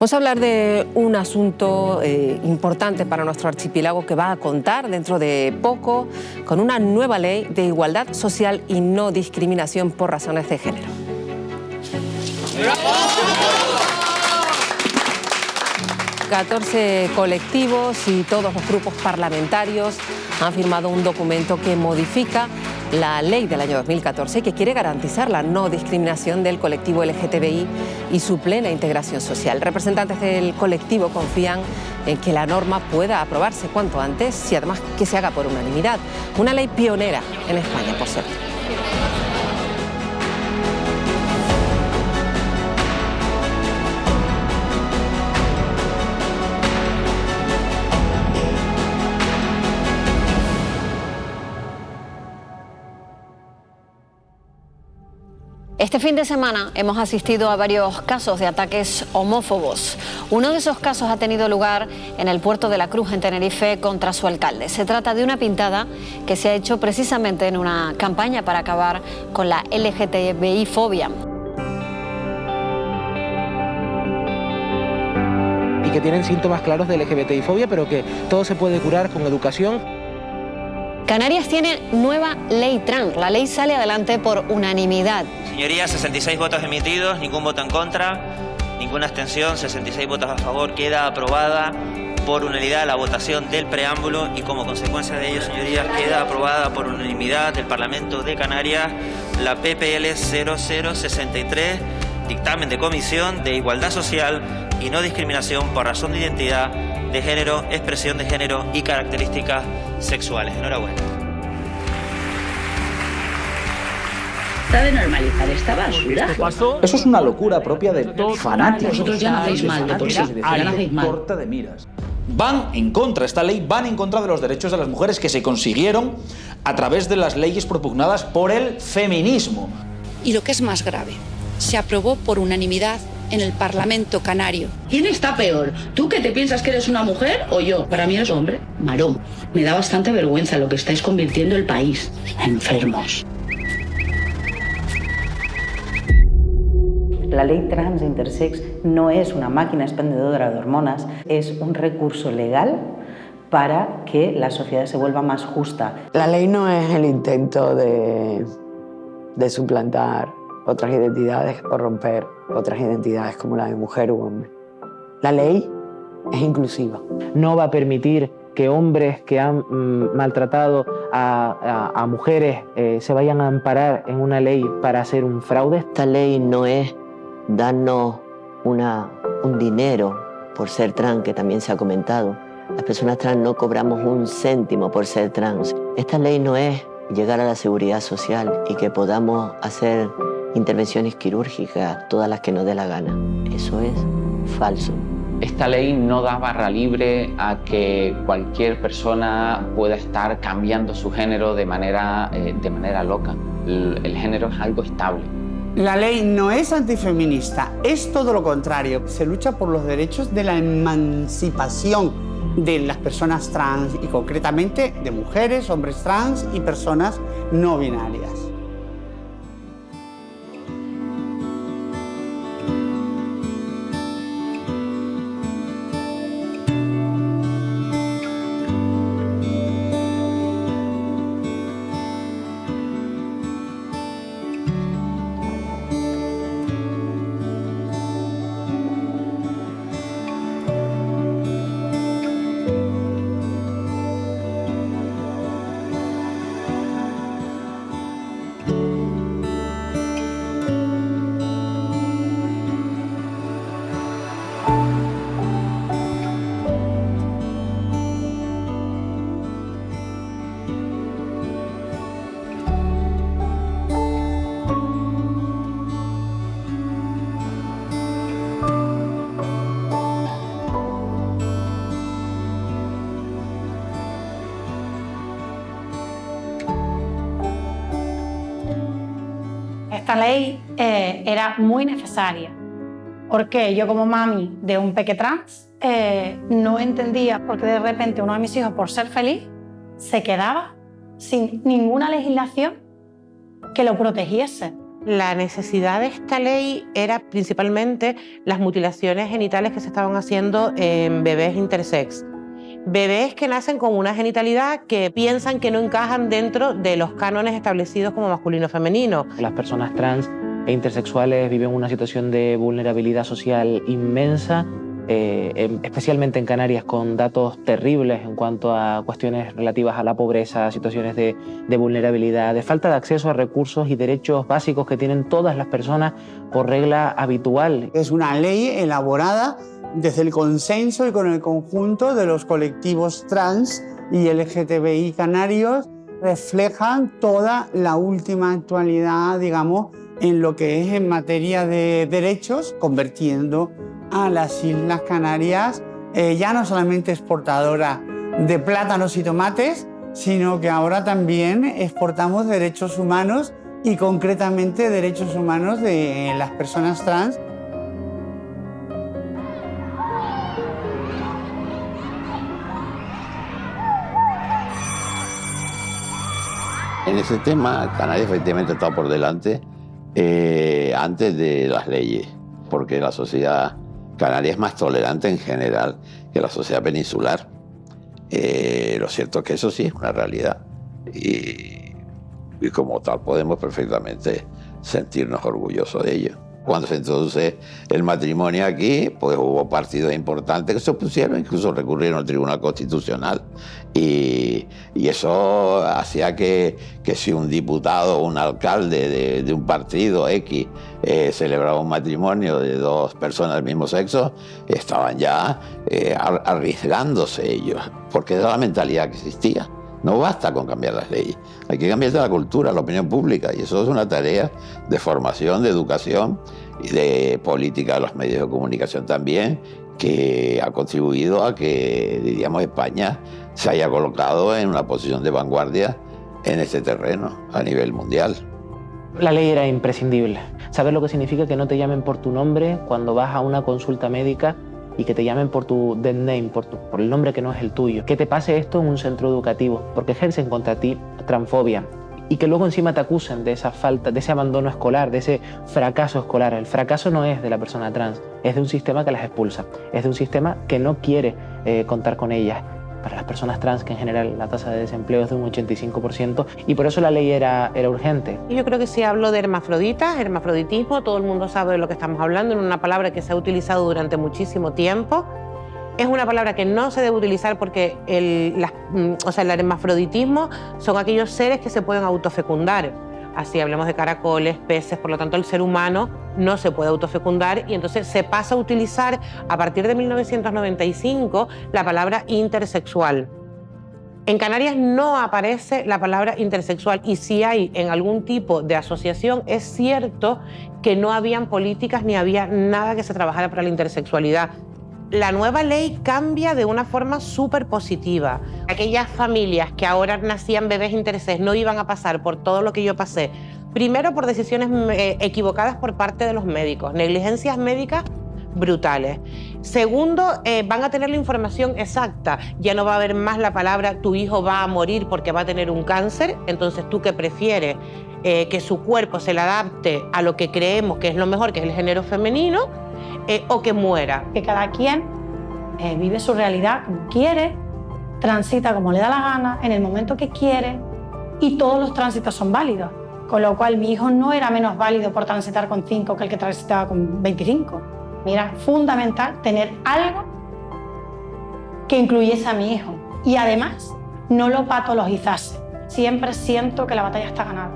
Vamos a hablar de un asunto importante para nuestro archipiélago que va a contar dentro de poco con una nueva ley de igualdad social y no discriminación por razones de género. 14 colectivos y todos los grupos parlamentarios han firmado un documento que modifica la ley del año 2014 que quiere garantizar la no discriminación del colectivo LGTBI y su plena integración social. Representantes del colectivo confían en que la norma pueda aprobarse cuanto antes y además que se haga por unanimidad. Una ley pionera en España, por cierto. Este fin de semana hemos asistido a varios casos de ataques homófobos. Uno de esos casos ha tenido lugar en el Puerto de la Cruz, en Tenerife, contra su alcalde. Se trata de una pintada que se ha hecho precisamente en una campaña para acabar con la LGTBI-fobia. Y que tienen síntomas claros de LGBTI-fobia, pero que todo se puede curar con educación. Canarias tiene nueva ley trans. La ley sale adelante por unanimidad. Señorías, 66 votos emitidos, ningún voto en contra, ninguna abstención, 66 votos a favor. Queda aprobada por unanimidad la votación del preámbulo y como consecuencia de ello, señorías, queda aprobada por unanimidad del Parlamento de Canarias la PPL 0063, dictamen de Comisión de Igualdad Social y no discriminación por razón de identidad de género, expresión de género y características sexuales. Enhorabuena. De normalizar esta basura. Eso es una locura propia de fanáticos. Vosotros ya no hacéis mal de por sí, ya no hacéis mal. Corta de miras. Van en contra, esta ley van en contra de los derechos de las mujeres que se consiguieron a través de las leyes propugnadas por el feminismo. Y lo que es más grave, se aprobó por unanimidad en el Parlamento canario. ¿Quién está peor? ¿Tú que te piensas que eres una mujer o yo? Para mí eres hombre, marón. Me da bastante vergüenza lo que estáis convirtiendo el país. Enfermos. La ley trans e intersex no es una máquina expendedora de hormonas, es un recurso legal para que la sociedad se vuelva más justa. La ley no es el intento de suplantar otras identidades o romper otras identidades como la de mujer u hombre. La ley es inclusiva. No va a permitir que hombres que han maltratado a mujeres se vayan a amparar en una ley para hacer un fraude. Esta ley no es darnos un dinero por ser trans, que también se ha comentado. Las personas trans no cobramos un céntimo por ser trans. Esta ley no es llegar a la seguridad social y que podamos hacer intervenciones quirúrgicas, todas las que nos dé la gana. Eso es falso. Esta ley no da barra libre a que cualquier persona pueda estar cambiando su género de manera loca. El género es algo estable. La ley no es antifeminista, es todo lo contrario. Se lucha por los derechos de la emancipación de las personas trans y concretamente de mujeres, hombres trans y personas no binarias. Esta ley era muy necesaria porque yo como mami de un peque trans no entendía por qué de repente uno de mis hijos, por ser feliz, se quedaba sin ninguna legislación que lo protegiese. La necesidad de esta ley era principalmente las mutilaciones genitales que se estaban haciendo en bebés intersex. Bebés que nacen con una genitalidad que piensan que no encajan dentro de los cánones establecidos como masculino-femenino. Las personas trans e intersexuales viven una situación de vulnerabilidad social inmensa, especialmente en Canarias, con datos terribles en cuanto a cuestiones relativas a la pobreza, situaciones de vulnerabilidad, de falta de acceso a recursos y derechos básicos que tienen todas las personas por regla habitual. Es una ley elaborada desde el consenso y con el conjunto de los colectivos trans y LGTBI canarios, reflejan toda la última actualidad, digamos, en lo que es en materia de derechos, convirtiendo a las Islas Canarias ya no solamente exportadora de plátanos y tomates, sino que ahora también exportamos derechos humanos y concretamente derechos humanos de las personas trans. En ese tema, Canarias efectivamente está por delante antes de las leyes, porque la sociedad canaria es más tolerante en general que la sociedad peninsular. Lo cierto es que eso sí es una realidad y como tal podemos perfectamente sentirnos orgullosos de ello. Cuando se introduce el matrimonio aquí, pues hubo partidos importantes que se opusieron, incluso recurrieron al Tribunal Constitucional. Y eso hacía que si un diputado o un alcalde de un partido X celebraba un matrimonio de dos personas del mismo sexo, estaban ya arriesgándose ellos, porque era la mentalidad que existía. No basta con cambiar las leyes, hay que cambiar la cultura, la opinión pública, y eso es una tarea de formación, de educación y de política de los medios de comunicación también, que ha contribuido a que, diríamos, España se haya colocado en una posición de vanguardia en este terreno a nivel mundial. La ley era imprescindible. ¿Sabes lo que significa que no te llamen por tu nombre cuando vas a una consulta médica y que te llamen por tu dead name, por el nombre que no es el tuyo? Que te pase esto en un centro educativo, porque ejercen contra ti transfobia, y que luego encima te acusen de esa falta, de ese abandono escolar, de ese fracaso escolar. El fracaso no es de la persona trans, es de un sistema que las expulsa, es de un sistema que no quiere contar con ellas. Para las personas trans, que en general la tasa de desempleo es de un 85%, y por eso la ley era urgente. Yo creo que si hablo de hermafroditas, hermafroditismo, todo el mundo sabe de lo que estamos hablando, en una palabra que se ha utilizado durante muchísimo tiempo. Es una palabra que no se debe utilizar porque el hermafroditismo son aquellos seres que se pueden autofecundar. Así hablamos de caracoles, peces, por lo tanto el ser humano no se puede autofecundar y entonces se pasa a utilizar a partir de 1995 la palabra intersexual. En Canarias no aparece la palabra intersexual y si hay en algún tipo de asociación es cierto que no habían políticas ni había nada que se trabajara para la intersexualidad. La nueva ley cambia de una forma súper positiva. Aquellas familias que ahora nacían bebés intersex no iban a pasar por todo lo que yo pasé. Primero, por decisiones equivocadas por parte de los médicos, negligencias médicas brutales. Segundo, van a tener la información exacta. Ya no va a haber más la palabra tu hijo va a morir porque va a tener un cáncer. Entonces, ¿tú qué prefieres? Que su cuerpo se le adapte a lo que creemos que es lo mejor, que es el género femenino, o que muera. Que cada quien vive su realidad como quiere, transita como le da la gana, en el momento que quiere, y todos los tránsitos son válidos. Con lo cual mi hijo no era menos válido por transitar con 5 que el que transitaba con 25. Mira, fundamental tener algo que incluyese a mi hijo y además no lo patologizase. Siempre siento que la batalla está ganada.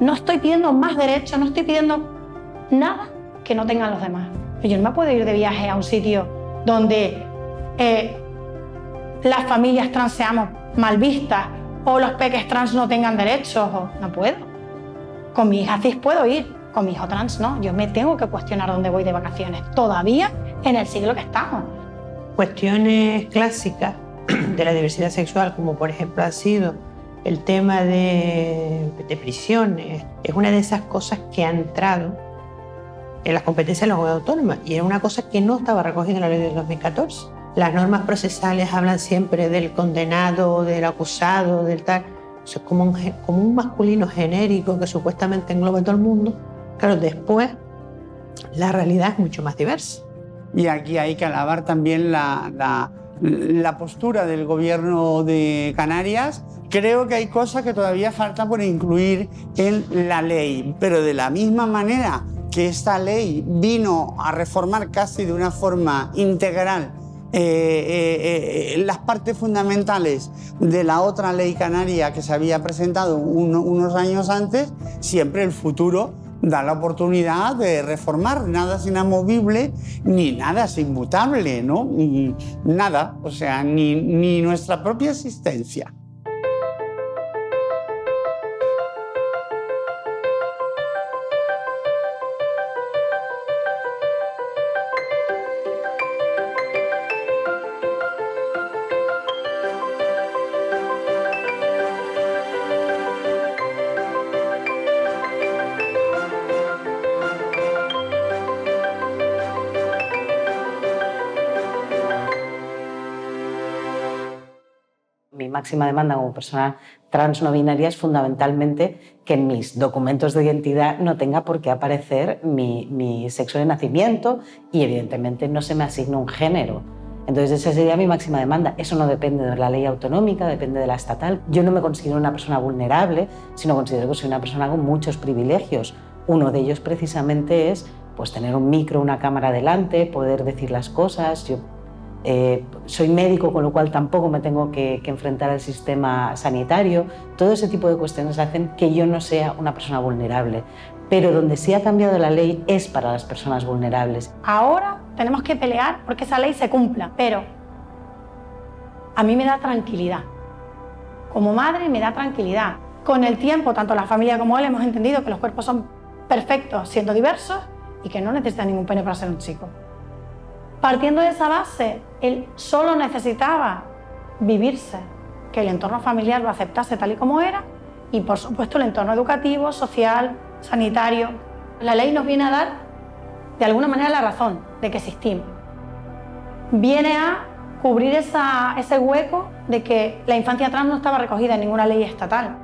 No estoy pidiendo más derechos, no estoy pidiendo nada que no tengan los demás. Yo no me puedo ir de viaje a un sitio donde las familias trans seamos mal vistas o los peques trans no tengan derechos. No puedo. Con mi hija cis puedo ir, con mi hijo trans no. Yo me tengo que cuestionar dónde voy de vacaciones, todavía en el siglo que estamos. Cuestiones clásicas de la diversidad sexual, como por ejemplo ha sido el tema de prisiones, es una de esas cosas que ha entrado en las competencias de la comunidad autónoma y era una cosa que no estaba recogida en la ley del 2014. Las normas procesales hablan siempre del condenado, del acusado, del tal. O sea, como un masculino genérico que supuestamente engloba a todo el mundo, Claro, después la realidad es mucho más diversa. Y aquí hay que alabar también la postura del gobierno de Canarias. Creo que hay cosas que todavía falta por incluir en la ley, pero de la misma manera que esta ley vino a reformar casi de una forma integral las partes fundamentales de la otra ley canaria que se había presentado unos años antes, siempre el futuro da la oportunidad de reformar. Nada es inamovible ni nada es inmutable, ¿no? Nada, o sea, ni nuestra propia existencia. Mi máxima demanda como persona trans no binaria es fundamentalmente que en mis documentos de identidad no tenga por qué aparecer mi sexo de nacimiento y evidentemente no se me asigna un género. Entonces esa sería mi máxima demanda. Eso no depende de la ley autonómica, depende de la estatal. Yo no me considero una persona vulnerable, sino considero que soy una persona con muchos privilegios. Uno de ellos precisamente es pues, tener un micro, una cámara delante, poder decir las cosas. Yo soy médico, con lo cual tampoco me tengo que enfrentar al sistema sanitario. Todo ese tipo de cuestiones hacen que yo no sea una persona vulnerable. Pero donde sí ha cambiado la ley es para las personas vulnerables. Ahora tenemos que pelear porque esa ley se cumpla, pero a mí me da tranquilidad. Como madre me da tranquilidad. Con el tiempo, tanto la familia como él hemos entendido que los cuerpos son perfectos siendo diversos y que no necesitan ningún pene para ser un chico. Partiendo de esa base, él solo necesitaba vivirse, que el entorno familiar lo aceptase tal y como era y, por supuesto, el entorno educativo, social, sanitario. La ley nos viene a dar, de alguna manera, la razón de que existimos. Viene a cubrir ese hueco de que la infancia trans no estaba recogida en ninguna ley estatal.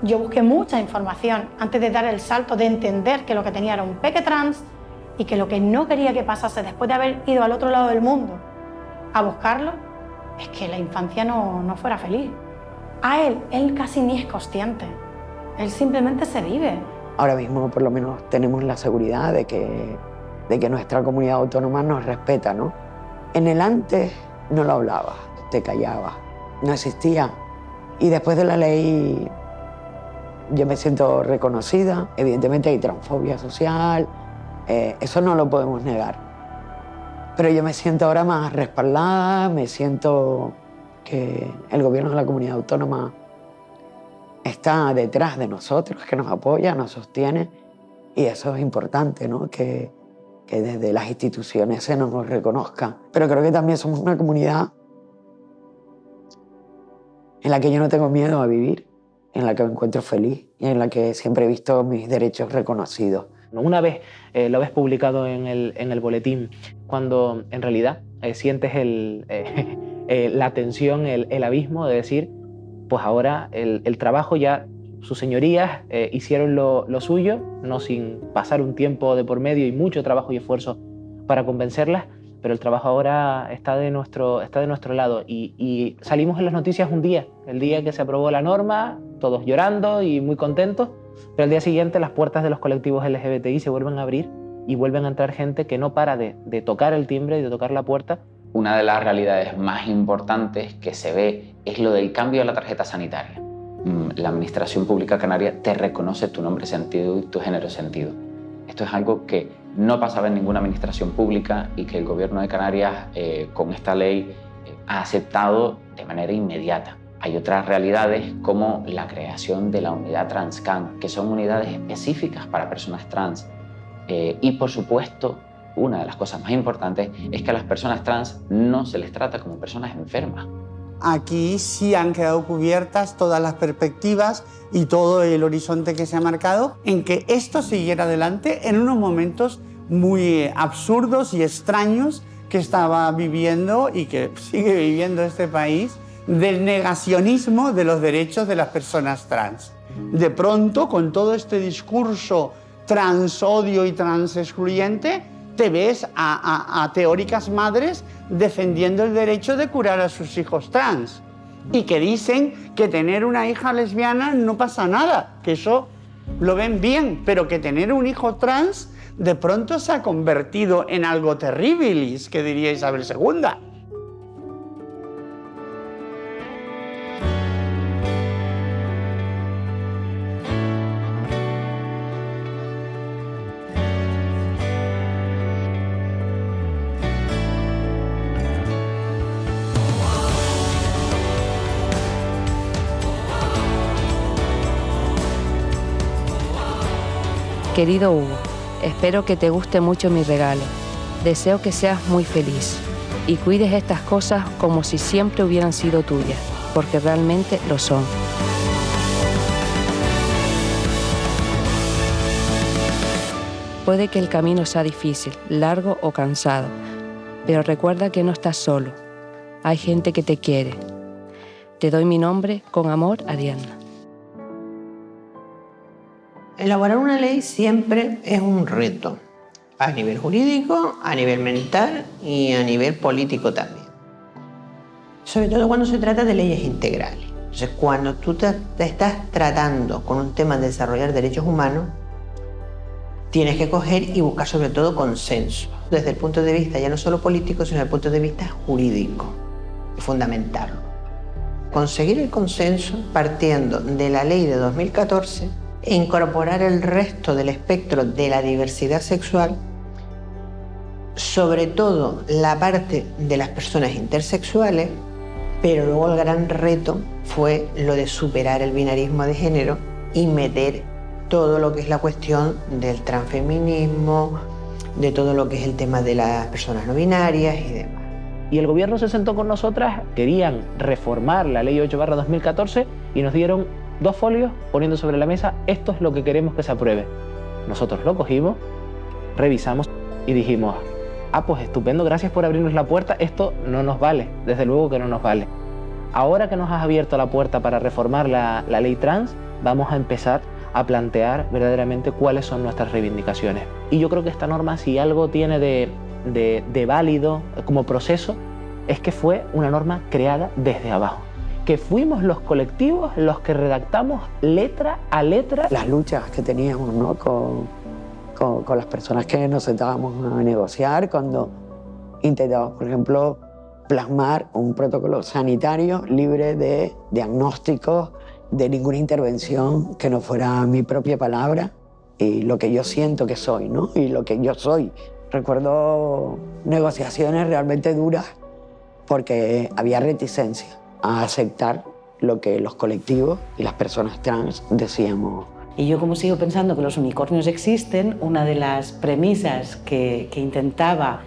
Yo busqué mucha información antes de dar el salto de entender que lo que tenía era un peque trans y que lo que no quería que pasase después de haber ido al otro lado del mundo a buscarlo es que la infancia no fuera feliz. A él casi ni es consciente, él simplemente se vive. Ahora mismo por lo menos tenemos la seguridad de que nuestra comunidad autónoma nos respeta, ¿no? En el antes no lo hablabas, te callabas, no existía. Y después de la ley yo me siento reconocida, evidentemente hay transfobia social, eso no lo podemos negar. Pero yo me siento ahora más respaldada, me siento que el gobierno de la comunidad autónoma está detrás de nosotros, que nos apoya, nos sostiene, y eso es importante, ¿no? Que desde las instituciones se nos reconozca. Pero creo que también somos una comunidad en la que yo no tengo miedo a vivir, en la que me encuentro feliz y en la que siempre he visto mis derechos reconocidos. Una vez lo ves publicado en el boletín, cuando en realidad sientes la tensión, el abismo de decir, pues ahora el trabajo ya, sus señorías hicieron lo suyo, no sin pasar un tiempo de por medio y mucho trabajo y esfuerzo para convencerlas, pero el trabajo ahora está de nuestro lado y salimos en las noticias un día, el día que se aprobó la norma, todos llorando y muy contentos, pero al día siguiente las puertas de los colectivos LGBTI se vuelven a abrir y vuelven a entrar gente que no para de tocar el timbre y de tocar la puerta. Una de las realidades más importantes que se ve es lo del cambio de la tarjeta sanitaria. La Administración Pública Canaria te reconoce tu nombre sentido y tu género sentido. Esto es algo que no pasaba en ninguna administración pública y que el Gobierno de Canarias, con esta ley, ha aceptado de manera inmediata. Hay otras realidades como la creación de la unidad TransCan, que son unidades específicas para personas trans. Y por supuesto, una de las cosas más importantes es que a las personas trans no se les trata como personas enfermas. Aquí sí han quedado cubiertas todas las perspectivas y todo el horizonte que se ha marcado en que esto siguiera adelante en unos momentos muy absurdos y extraños que estaba viviendo y que sigue viviendo este país, del negacionismo de los derechos de las personas trans. De pronto, con todo este discurso transodio y transexcluyente, te ves a teóricas madres defendiendo el derecho de curar a sus hijos trans y que dicen que tener una hija lesbiana no pasa nada, que eso lo ven bien, pero que tener un hijo trans de pronto se ha convertido en algo terribilis, que diría Isabel II. Querido Hugo, espero que te guste mucho mi regalo. Deseo que seas muy feliz y cuides estas cosas como si siempre hubieran sido tuyas, porque realmente lo son. Puede que el camino sea difícil, largo o cansado, pero recuerda que no estás solo. Hay gente que te quiere. Te doy mi nombre, con amor, Ariadna. Elaborar una ley siempre es un reto, a nivel jurídico, a nivel mental y a nivel político también. Sobre todo cuando se trata de leyes integrales. Entonces, cuando tú te estás tratando con un tema de desarrollar derechos humanos, tienes que coger y buscar sobre todo consenso, desde el punto de vista ya no solo político, sino desde el punto de vista jurídico, y fundamentarlo. Conseguir el consenso partiendo de la ley de 2014 e incorporar el resto del espectro de la diversidad sexual, sobre todo la parte de las personas intersexuales, pero luego el gran reto fue lo de superar el binarismo de género y meter todo lo que es la cuestión del transfeminismo, de todo lo que es el tema de las personas no binarias y demás. Y el gobierno se sentó con nosotras, querían reformar la ley 8/2014 y nos dieron 2 folios poniendo sobre la mesa, esto es lo que queremos que se apruebe. Nosotros lo cogimos, revisamos y dijimos, pues estupendo, gracias por abrirnos la puerta, esto no nos vale, desde luego que no nos vale. Ahora que nos has abierto la puerta para reformar la ley trans, vamos a empezar a plantear verdaderamente cuáles son nuestras reivindicaciones. Y yo creo que esta norma, si algo tiene de válido como proceso, es que fue una norma creada desde abajo. Que fuimos los colectivos los que redactamos letra a letra. Las luchas que teníamos, ¿no? con las personas que nos sentábamos a negociar, cuando intentábamos, por ejemplo, plasmar un protocolo sanitario libre de diagnósticos, de ninguna intervención que no fuera mi propia palabra y lo que yo siento que soy, ¿no? Y lo que yo soy. Recuerdo negociaciones realmente duras porque había reticencia a aceptar lo que los colectivos y las personas trans decíamos. Y yo, como sigo pensando que los unicornios existen, una de las premisas que intentaba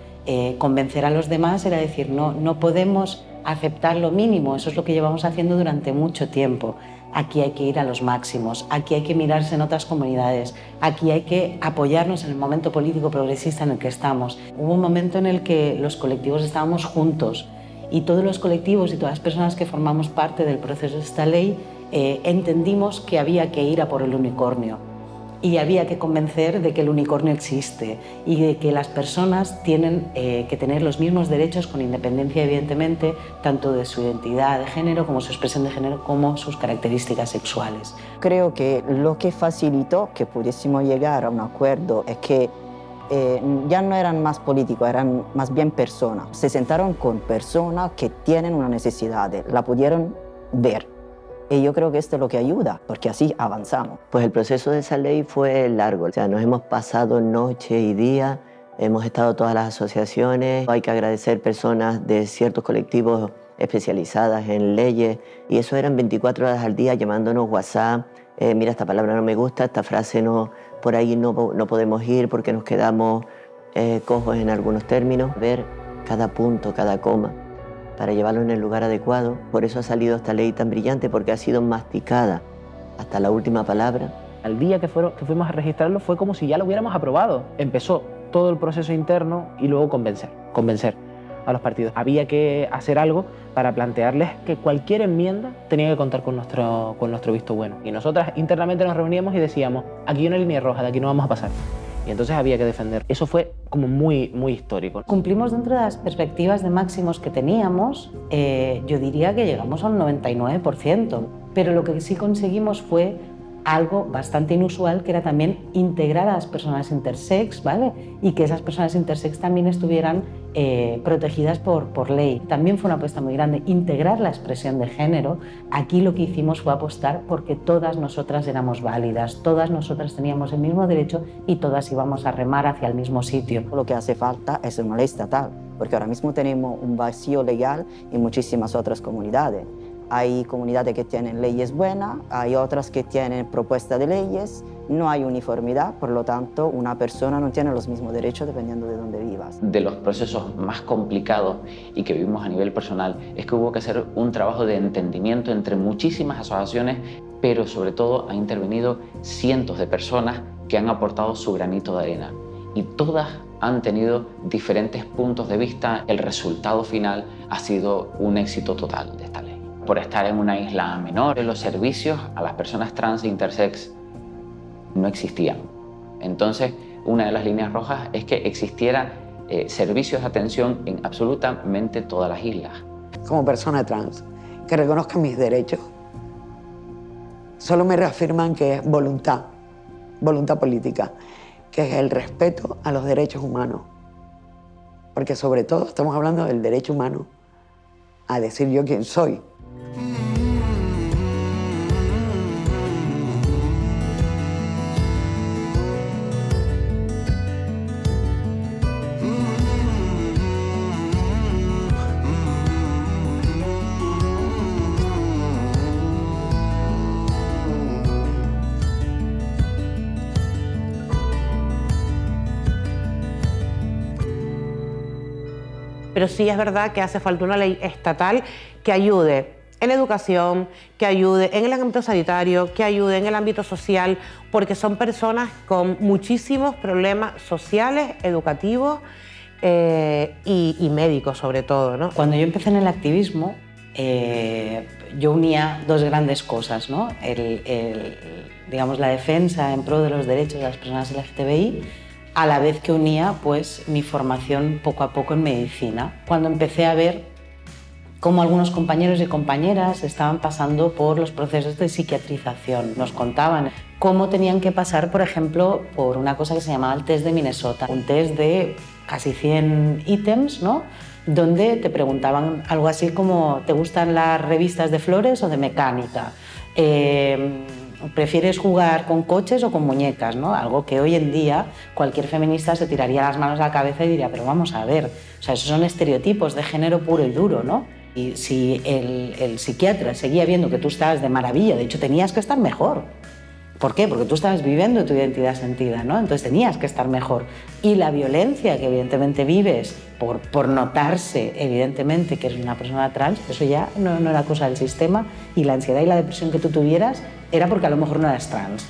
convencer a los demás era decir, no podemos aceptar lo mínimo, eso es lo que llevamos haciendo durante mucho tiempo. Aquí hay que ir a los máximos, aquí hay que mirarse en otras comunidades, aquí hay que apoyarnos en el momento político progresista en el que estamos. Hubo un momento en el que los colectivos estábamos juntos y todos los colectivos y todas las personas que formamos parte del proceso de esta ley entendimos que había que ir a por el unicornio y había que convencer de que el unicornio existe y de que las personas tienen que tener los mismos derechos con independencia, evidentemente, tanto de su identidad de género como su expresión de género como sus características sexuales. Creo que lo que facilitó que pudiésemos llegar a un acuerdo es que ya no eran más políticos, eran más bien personas. Se sentaron con personas que tienen una necesidad, la pudieron ver. Y yo creo que esto es lo que ayuda, porque así avanzamos. Pues el proceso de esa ley fue largo. O sea, nos hemos pasado noche y día, hemos estado todas las asociaciones. Hay que agradecer personas de ciertos colectivos especializadas en leyes. Y eso eran 24 horas al día llamándonos WhatsApp. Mira, esta palabra no me gusta, esta frase no, por ahí no podemos ir porque nos quedamos cojos en algunos términos. Ver cada punto, cada coma, para llevarlo en el lugar adecuado. Por eso ha salido esta ley tan brillante, porque ha sido masticada hasta la última palabra. Al día que fuimos a registrarlo fue como si ya lo hubiéramos aprobado. Empezó todo el proceso interno y luego convencer. a los partidos. Había que hacer algo para plantearles que cualquier enmienda tenía que contar con nuestro visto bueno. Y nosotras internamente nos reuníamos y decíamos, aquí hay una línea roja, de aquí no vamos a pasar. Y entonces había que defender. Eso fue como muy histórico. Cumplimos dentro de las perspectivas de máximos que teníamos, yo diría que llegamos al 99%, pero lo que sí conseguimos fue algo bastante inusual, que era también integrar a las personas intersex, ¿vale? Y que esas personas intersex también estuvieran protegidas por ley. También fue una apuesta muy grande, integrar la expresión de género. Aquí lo que hicimos fue apostar porque todas nosotras éramos válidas, todas nosotras teníamos el mismo derecho y todas íbamos a remar hacia el mismo sitio. Lo que hace falta es una ley estatal, porque ahora mismo tenemos un vacío legal en muchísimas otras comunidades. Hay comunidades que tienen leyes buenas, hay otras que tienen propuestas de leyes, no hay uniformidad, por lo tanto, una persona no tiene los mismos derechos dependiendo de dónde vivas. De los procesos más complicados y que vivimos a nivel personal es que hubo que hacer un trabajo de entendimiento entre muchísimas asociaciones, pero sobre todo han intervenido cientos de personas que han aportado su granito de arena y todas han tenido diferentes puntos de vista. El resultado final ha sido un éxito total de esta ley. Por estar en una isla menor, los servicios a las personas trans e intersex no existían. Entonces, una de las líneas rojas es que existiera servicios de atención en absolutamente todas las islas. Como persona trans, que reconozcan mis derechos, solo me reafirman que es voluntad política, que es el respeto a los derechos humanos. Porque sobre todo estamos hablando del derecho humano a decir yo quién soy. Pero sí es verdad que hace falta una ley estatal que ayude en la educación, que ayude en el ámbito sanitario, que ayude en el ámbito social, porque son personas con muchísimos problemas sociales, educativos y médicos sobre todo, ¿no? Cuando yo empecé en el activismo, yo unía dos grandes cosas, ¿no? Digamos, la defensa en pro de los derechos de las personas LGTBI, a la vez que unía pues, mi formación poco a poco en medicina. Cuando empecé a ver cómo algunos compañeros y compañeras estaban pasando por los procesos de psiquiatrización, nos contaban cómo tenían que pasar, por ejemplo, por una cosa que se llamaba el test de Minnesota, un test de casi 100 ítems, ¿no? Donde te preguntaban algo así como ¿te gustan las revistas de flores o de mecánica? ¿Prefieres jugar con coches o con muñecas? ¿No? Algo que hoy en día cualquier feminista se tiraría las manos a la cabeza y diría, pero vamos a ver, o sea, esos son estereotipos de género puro y duro, ¿no? Y si el psiquiatra seguía viendo que tú estabas de maravilla, de hecho tenías que estar mejor. ¿Por qué? Porque tú estabas viviendo tu identidad sentida, ¿no? Entonces tenías que estar mejor. Y la violencia que evidentemente vives por notarse evidentemente que eres una persona trans, eso ya no era cosa del sistema, y la ansiedad y la depresión que tú tuvieras era porque a lo mejor no eras trans.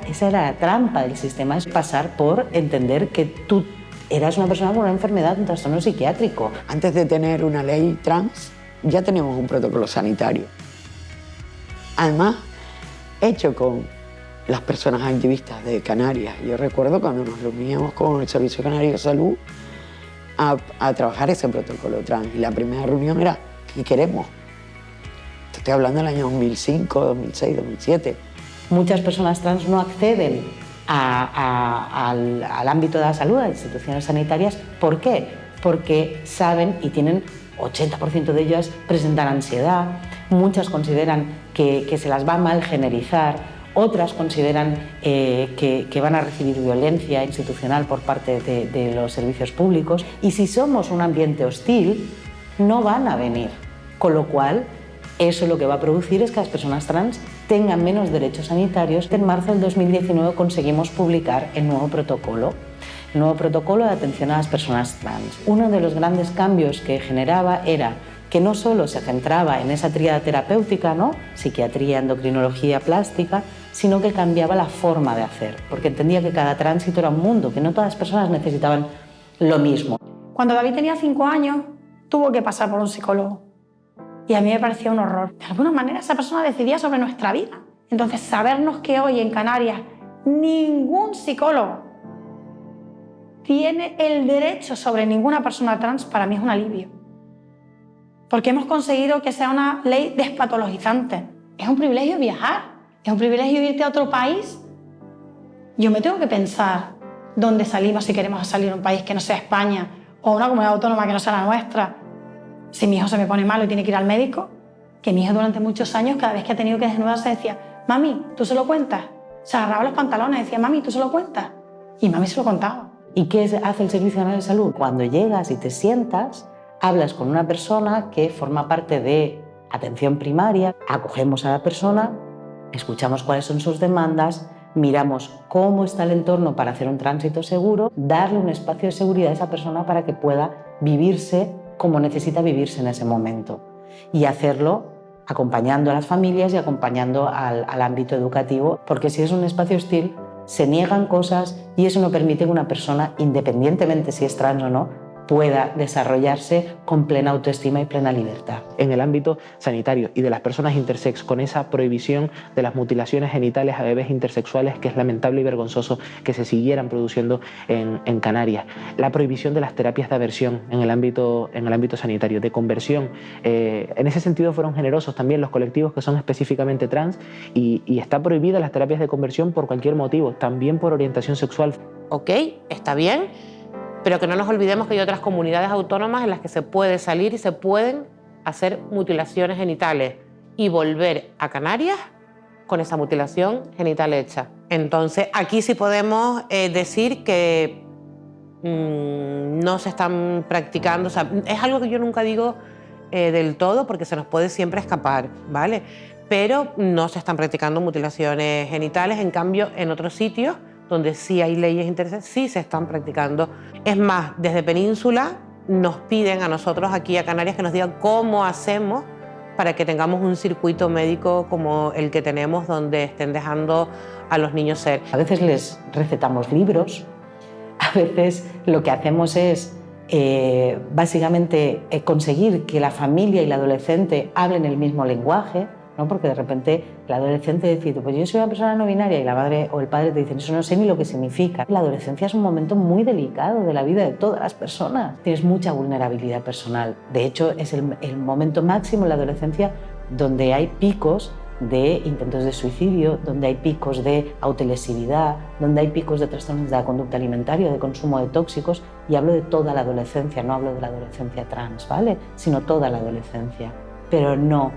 Esa era la trampa del sistema, es pasar por entender que tú eras una persona con una enfermedad, un trastorno psiquiátrico. Antes de tener una ley trans, ya tenemos un protocolo sanitario. Además, hecho con las personas activistas de Canarias. Yo recuerdo cuando nos reuníamos con el Servicio Canario de Salud a trabajar ese protocolo trans. Y la primera reunión era, ¿qué queremos? Te estoy hablando del año 2005, 2006, 2007. Muchas personas trans no acceden al ámbito de la salud, a las instituciones sanitarias. ¿Por qué? Porque saben y tienen 80% de ellas presentan ansiedad, muchas consideran que se las va a mal generizar, otras consideran que van a recibir violencia institucional por parte de los servicios públicos, y si somos un ambiente hostil, no van a venir. Con lo cual, eso lo que va a producir es que las personas trans tengan menos derechos sanitarios. En marzo del 2019 conseguimos publicar el nuevo protocolo de atención a las personas trans. Uno de los grandes cambios que generaba era que no solo se centraba en esa tríada terapéutica, ¿no? Psiquiatría, endocrinología, plástica, sino que cambiaba la forma de hacer, porque entendía que cada tránsito era un mundo, que no todas las personas necesitaban lo mismo. Cuando David tenía 5 años, tuvo que pasar por un psicólogo. Y a mí me parecía un horror. De alguna manera esa persona decidía sobre nuestra vida. Entonces, sabernos que hoy en Canarias ningún psicólogo tiene el derecho sobre ninguna persona trans, para mí es un alivio. Porque hemos conseguido que sea una ley despatologizante. Es un privilegio viajar, es un privilegio irte a otro país. Yo me tengo que pensar dónde salimos si queremos salir a un país que no sea España o una comunidad autónoma que no sea la nuestra. Si mi hijo se me pone malo y tiene que ir al médico, que mi hijo durante muchos años, cada vez que ha tenido que desnudarse, decía: mami, ¿tú se lo cuentas? Se agarraba los pantalones y decía: mami, ¿tú se lo cuentas? Y mami se lo contaba. ¿Y qué hace el Servicio Nacional de Salud? Cuando llegas y te sientas, hablas con una persona que forma parte de atención primaria, acogemos a la persona, escuchamos cuáles son sus demandas, miramos cómo está el entorno para hacer un tránsito seguro, darle un espacio de seguridad a esa persona para que pueda vivirse como necesita vivirse en ese momento. Y hacerlo acompañando a las familias y acompañando al ámbito educativo, porque si es un espacio hostil, se niegan cosas y eso no permite que una persona, independientemente si es trans o no, pueda desarrollarse con plena autoestima y plena libertad. En el ámbito sanitario y de las personas intersex, con esa prohibición de las mutilaciones genitales a bebés intersexuales, que es lamentable y vergonzoso que se siguieran produciendo en Canarias. La prohibición de las terapias de aversión en el ámbito sanitario, de conversión. En ese sentido fueron generosos también los colectivos que son específicamente trans y está prohibida las terapias de conversión por cualquier motivo, también por orientación sexual. Ok, está bien, pero que no nos olvidemos que hay otras comunidades autónomas en las que se puede salir y se pueden hacer mutilaciones genitales y volver a Canarias con esa mutilación genital hecha. Entonces, aquí sí podemos decir que no se están practicando, o sea, es algo que yo nunca digo del todo porque se nos puede siempre escapar, ¿vale? Pero no se están practicando mutilaciones genitales, en cambio, en otros sitios donde sí hay leyes intersex, sí se están practicando. Es más, desde Península nos piden a nosotros aquí a Canarias que nos digan cómo hacemos para que tengamos un circuito médico como el que tenemos, donde estén dejando a los niños ser. A veces les recetamos libros, a veces lo que hacemos es básicamente conseguir que la familia y el adolescente hablen el mismo lenguaje, ¿no? Porque de repente el adolescente decide: pues yo soy una persona no binaria, y la madre o el padre te dicen: eso no sé ni lo que significa. La adolescencia es un momento muy delicado de la vida de todas las personas. Tienes mucha vulnerabilidad personal. De hecho, es el momento máximo en la adolescencia donde hay picos de intentos de suicidio, donde hay picos de autolesividad, donde hay picos de trastornos de la conducta alimentaria, de consumo de tóxicos, y hablo de toda la adolescencia, no hablo de la adolescencia trans, ¿vale? Sino toda la adolescencia. Pero no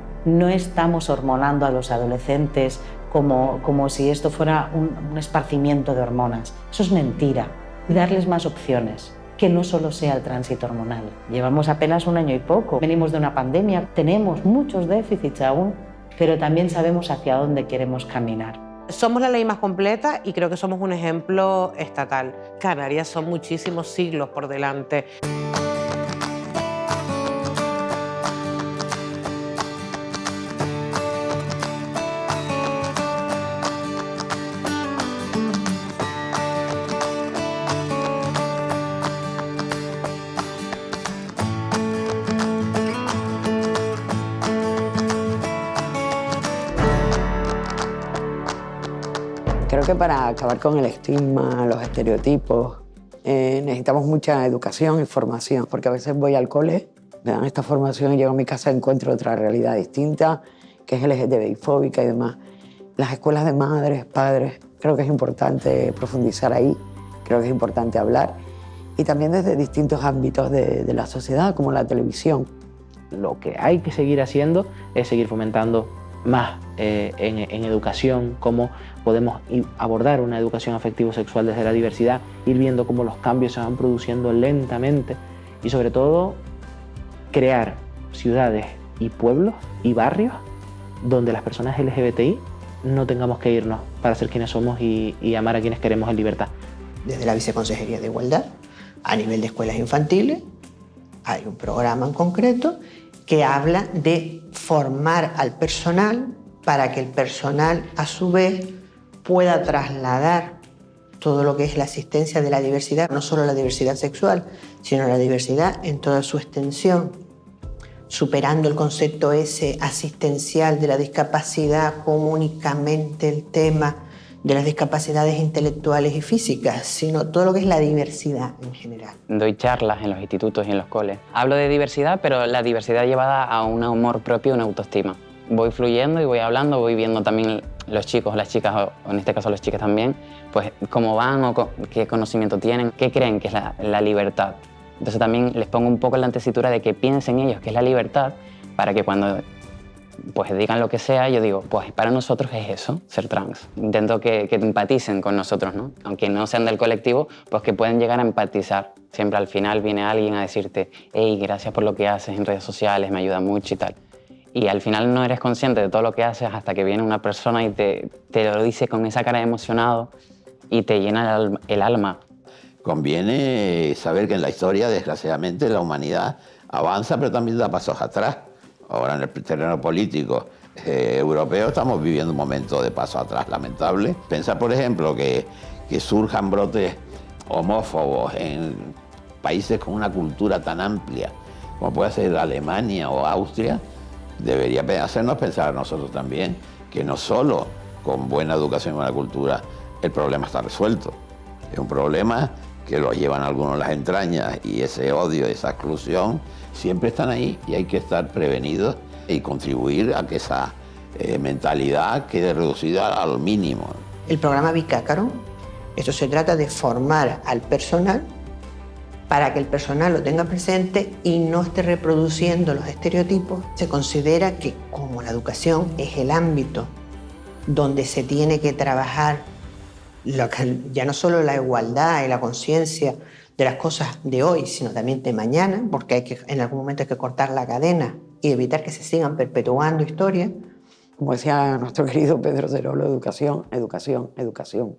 estamos hormonando a los adolescentes como si esto fuera un esparcimiento de hormonas. Eso es mentira. Y darles más opciones, que no solo sea el tránsito hormonal. Llevamos apenas un año y poco, venimos de una pandemia, tenemos muchos déficits aún, pero también sabemos hacia dónde queremos caminar. Somos la ley más completa y creo que somos un ejemplo estatal. Canarias son muchísimos siglos por delante. Creo que para acabar con el estigma, los estereotipos, necesitamos mucha educación y formación, porque a veces voy al cole, me dan esta formación y llego a mi casa y encuentro otra realidad distinta, que es LGTBI-fóbica y demás. Las escuelas de madres, padres, creo que es importante profundizar ahí, creo que es importante hablar, y también desde distintos ámbitos de la sociedad, como la televisión. Lo que hay que seguir haciendo es seguir fomentando más en educación, cómo podemos abordar una educación afectivo-sexual desde la diversidad, ir viendo cómo los cambios se van produciendo lentamente y sobre todo crear ciudades y pueblos y barrios donde las personas LGBTI no tengamos que irnos para ser quienes somos y amar a quienes queremos en libertad. Desde la Viceconsejería de Igualdad, a nivel de escuelas infantiles, hay un programa en concreto que habla de formar al personal para que el personal, a su vez, pueda trasladar todo lo que es la asistencia de la diversidad, no solo la diversidad sexual, sino la diversidad en toda su extensión. superando el concepto ese asistencial de la discapacidad como únicamente el tema de las discapacidades intelectuales y físicas, sino todo lo que es la diversidad en general. Doy charlas en los institutos y en los coles. Hablo de diversidad, pero la diversidad llevada a un amor propio, una autoestima. Voy fluyendo y voy hablando, voy viendo también los chicos, las chicas, o en este caso las chicas también, pues cómo van o qué conocimiento tienen, qué creen que es la libertad. Entonces también les pongo un poco en la tesitura de que piensen ellos qué es la libertad, para que cuando pues digan lo que sea, yo digo, pues para nosotros es eso, ser trans. Intento que empaticen con nosotros, ¿no? Aunque no sean del colectivo, pues que pueden llegar a empatizar. Siempre al final viene alguien a decirte, hey, gracias por lo que haces en redes sociales, me ayuda mucho y tal. Y al final no eres consciente de todo lo que haces hasta que viene una persona y te lo dice con esa cara de emocionado y te llena el alma. Conviene saber que en la historia, desgraciadamente, la humanidad avanza, pero también da pasos atrás. Ahora en el terreno político europeo estamos viviendo un momento de paso atrás lamentable. Pensar, por ejemplo, que surjan brotes homófobos en países con una cultura tan amplia como puede ser Alemania o Austria, debería hacernos pensar a nosotros también que no solo con buena educación y buena cultura el problema está resuelto. Es un problema que lo llevan algunos las entrañas y ese odio, esa exclusión, siempre están ahí y hay que estar prevenidos y contribuir a que esa mentalidad quede reducida al mínimo. El programa Bicácaro, esto se trata de formar al personal para que el personal lo tenga presente y no esté reproduciendo los estereotipos. Se considera que como la educación es el ámbito donde se tiene que trabajar ya no solo la igualdad y la conciencia de las cosas de hoy, sino también de mañana, porque en algún momento hay que cortar la cadena y evitar que se sigan perpetuando historias. Como decía nuestro querido Pedro Cerolo, educación, educación, educación.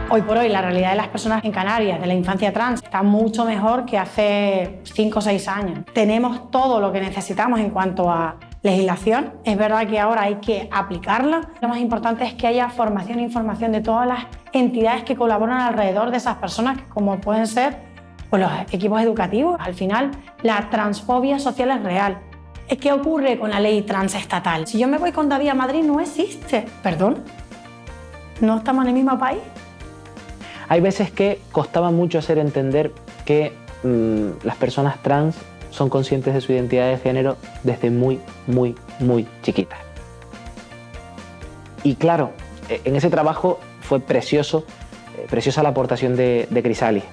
Hoy por hoy la realidad de las personas en Canarias, de la infancia trans, está mucho mejor que hace 5 o 6 años. Tenemos todo lo que necesitamos en cuanto a legislación. Es verdad que ahora hay que aplicarla. Lo más importante es que haya formación e información de todas las entidades que colaboran alrededor de esas personas, como pueden ser pues, los equipos educativos. Al final, la transfobia social es real. ¿Qué ocurre con la ley transestatal? Si yo me voy con David a Madrid, no existe. ¿Perdón? ¿No estamos en el mismo país? Hay veces que costaba mucho hacer entender que las personas trans son conscientes de su identidad de género desde muy, muy, muy chiquitas. Y claro, en ese trabajo fue preciosa la aportación de Crisalis.